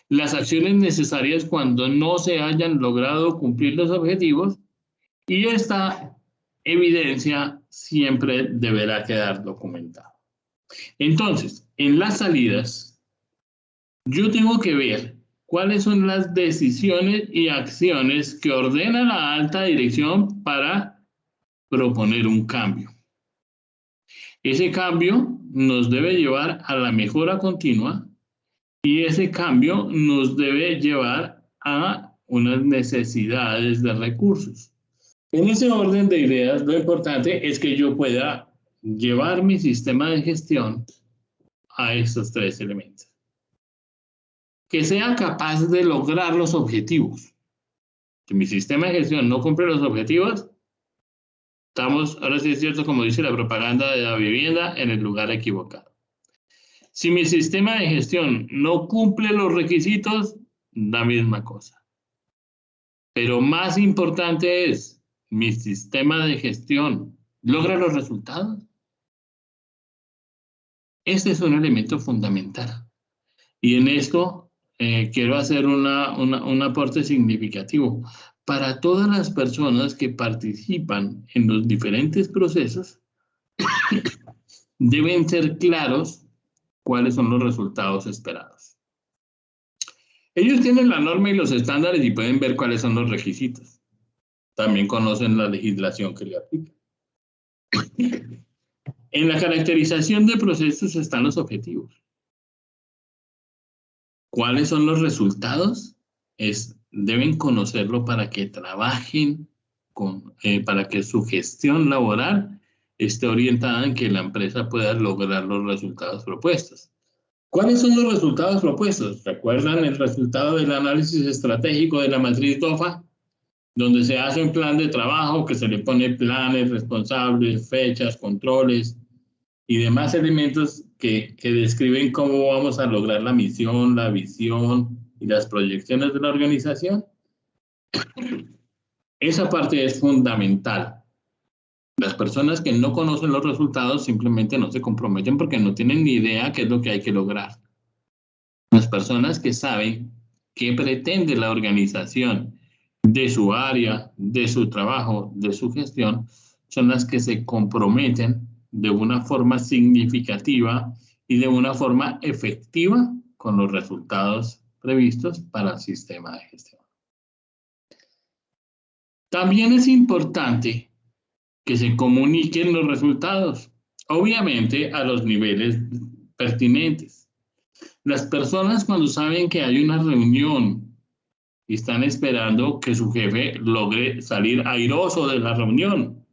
Las acciones necesarias cuando no se hayan logrado cumplir los objetivos, y esta evidencia siempre deberá quedar documentada. Entonces, en las salidas, yo tengo que ver cuáles son las decisiones y acciones que ordena la alta dirección para proponer un cambio. Ese cambio nos debe llevar a la mejora continua y ese cambio nos debe llevar a unas necesidades de recursos. En ese orden de ideas, lo importante es que yo pueda llevar mi sistema de gestión a estos tres elementos. Que sea capaz de lograr los objetivos. Si mi sistema de gestión no cumple los objetivos, estamos, ahora sí es cierto, como dice la propaganda de la vivienda, en el lugar equivocado. Si mi sistema de gestión no cumple los requisitos, la misma cosa. Pero más importante es, ¿mi sistema de gestión logra los resultados? Este es un elemento fundamental. Y en esto quiero hacer un aporte significativo. Para todas las personas que participan en los diferentes procesos, deben ser claros cuáles son los resultados esperados. Ellos tienen la norma y los estándares y pueden ver cuáles son los requisitos. También conocen la legislación que le aplica. En la caracterización de procesos están los objetivos. ¿Cuáles son los resultados? Deben conocerlo para que trabajen, para que su gestión laboral esté orientada en que la empresa pueda lograr los resultados propuestos. ¿Cuáles son los resultados propuestos? ¿Recuerdan el resultado del análisis estratégico de la matriz DOFA? Donde se hace un plan de trabajo que se le pone planes, responsables, fechas, controles y demás elementos que describen cómo vamos a lograr la misión, la visión y las proyecciones de la organización. Esa parte es fundamental. Las personas que no conocen los resultados simplemente no se comprometen porque no tienen ni idea qué es lo que hay que lograr. Las personas que saben qué pretende la organización de su área, de su trabajo, de su gestión, son las que se comprometen de una forma significativa y de una forma efectiva con los resultados previstos para el sistema de gestión. También es importante que se comuniquen los resultados, obviamente a los niveles pertinentes. Las personas cuando saben que hay una reunión y están esperando que su jefe logre salir airoso de la reunión.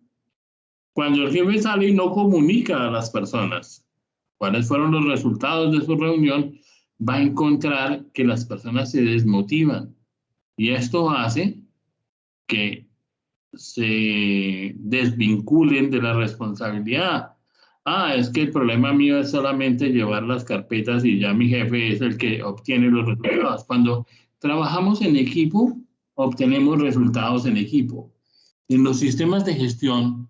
Cuando el jefe sale y no comunica a las personas cuáles fueron los resultados de su reunión, va a encontrar que las personas se desmotivan. Y esto hace que se desvinculen de la responsabilidad. Es que el problema mío es solamente llevar las carpetas y ya mi jefe es el que obtiene los resultados. Cuando trabajamos en equipo, obtenemos resultados en equipo. En los sistemas de gestión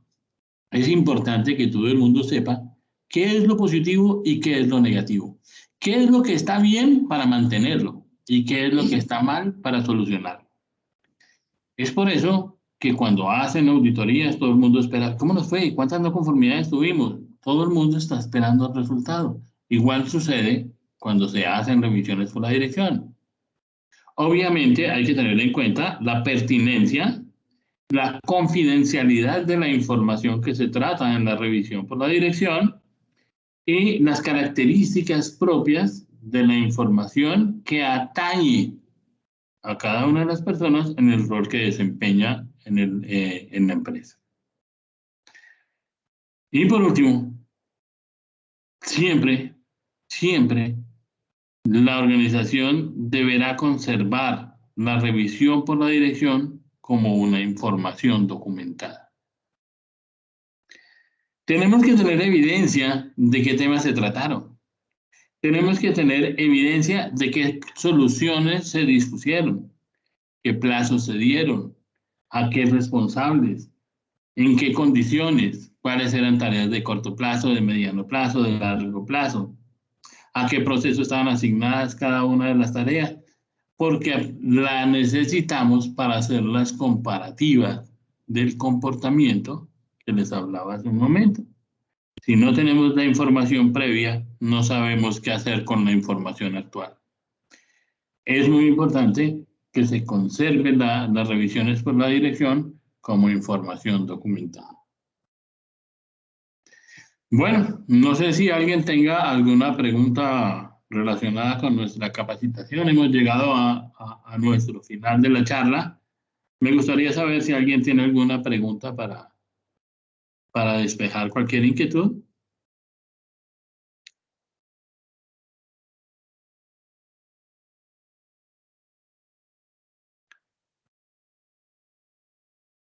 es importante que todo el mundo sepa qué es lo positivo y qué es lo negativo. Qué es lo que está bien para mantenerlo y qué es lo que está mal para solucionarlo. Es por eso que cuando hacen auditorías, todo el mundo espera, ¿cómo nos fue? ¿Cuántas no conformidades tuvimos? Todo el mundo está esperando el resultado. Igual sucede cuando se hacen revisiones por la dirección. Obviamente hay que tener en cuenta la pertinencia, la confidencialidad de la información que se trata en la revisión por la dirección y las características propias de la información que atañe a cada una de las personas en el rol que desempeña en la empresa. Y por último, siempre la organización deberá conservar la revisión por la dirección como una información documentada. Tenemos que tener evidencia de qué temas se trataron. Tenemos que tener evidencia de qué soluciones se dispusieron, qué plazos se dieron, a qué responsables, en qué condiciones, cuáles eran tareas de corto plazo, de mediano plazo, de largo plazo, a qué proceso estaban asignadas cada una de las tareas, porque la necesitamos para hacer las comparativas del comportamiento que les hablaba hace un momento. Si no tenemos la información previa, no sabemos qué hacer con la información actual. Es muy importante que se conserven las revisiones por la dirección como información documentada. Bueno, no sé si alguien tenga alguna pregunta relacionada con nuestra capacitación. Hemos llegado a nuestro final de la charla. Me gustaría saber si alguien tiene alguna pregunta para despejar cualquier inquietud.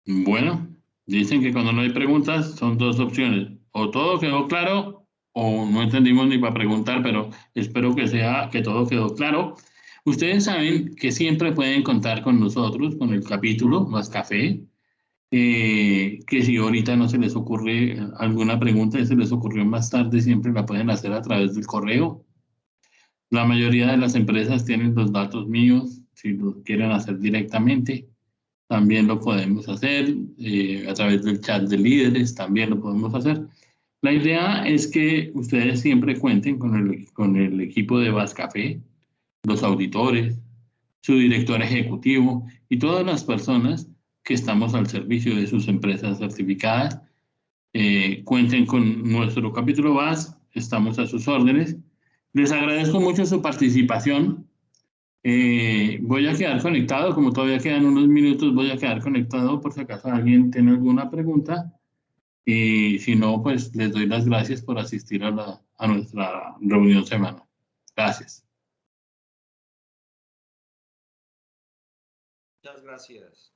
Bueno, dicen que cuando no hay preguntas son dos opciones. O todo quedó claro o no entendimos ni para preguntar, pero espero que todo quedó claro. Ustedes saben que siempre pueden contar con nosotros, con el capítulo Más Café, que si ahorita no se les ocurre alguna pregunta y se les ocurrió más tarde, siempre la pueden hacer a través del correo. La mayoría de las empresas tienen los datos míos, si lo quieren hacer directamente. También lo podemos hacer a través del chat de líderes, también lo podemos hacer. La idea es que ustedes siempre cuenten con el equipo de Bascafé, los auditores, su director ejecutivo y todas las personas que estamos al servicio de sus empresas certificadas. Cuenten con nuestro capítulo BAS, estamos a sus órdenes. Les agradezco mucho su participación. Voy a quedar conectado, como todavía quedan unos minutos, voy a quedar conectado por si acaso alguien tiene alguna pregunta. Y si no, pues les doy las gracias por asistir a nuestra reunión semanal. Gracias. Muchas gracias.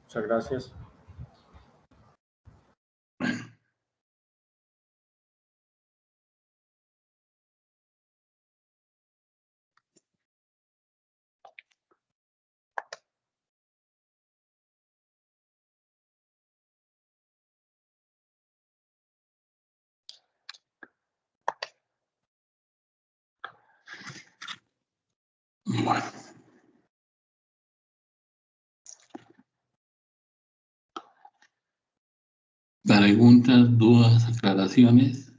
Muchas gracias. Bueno. Preguntas, dudas, aclaraciones.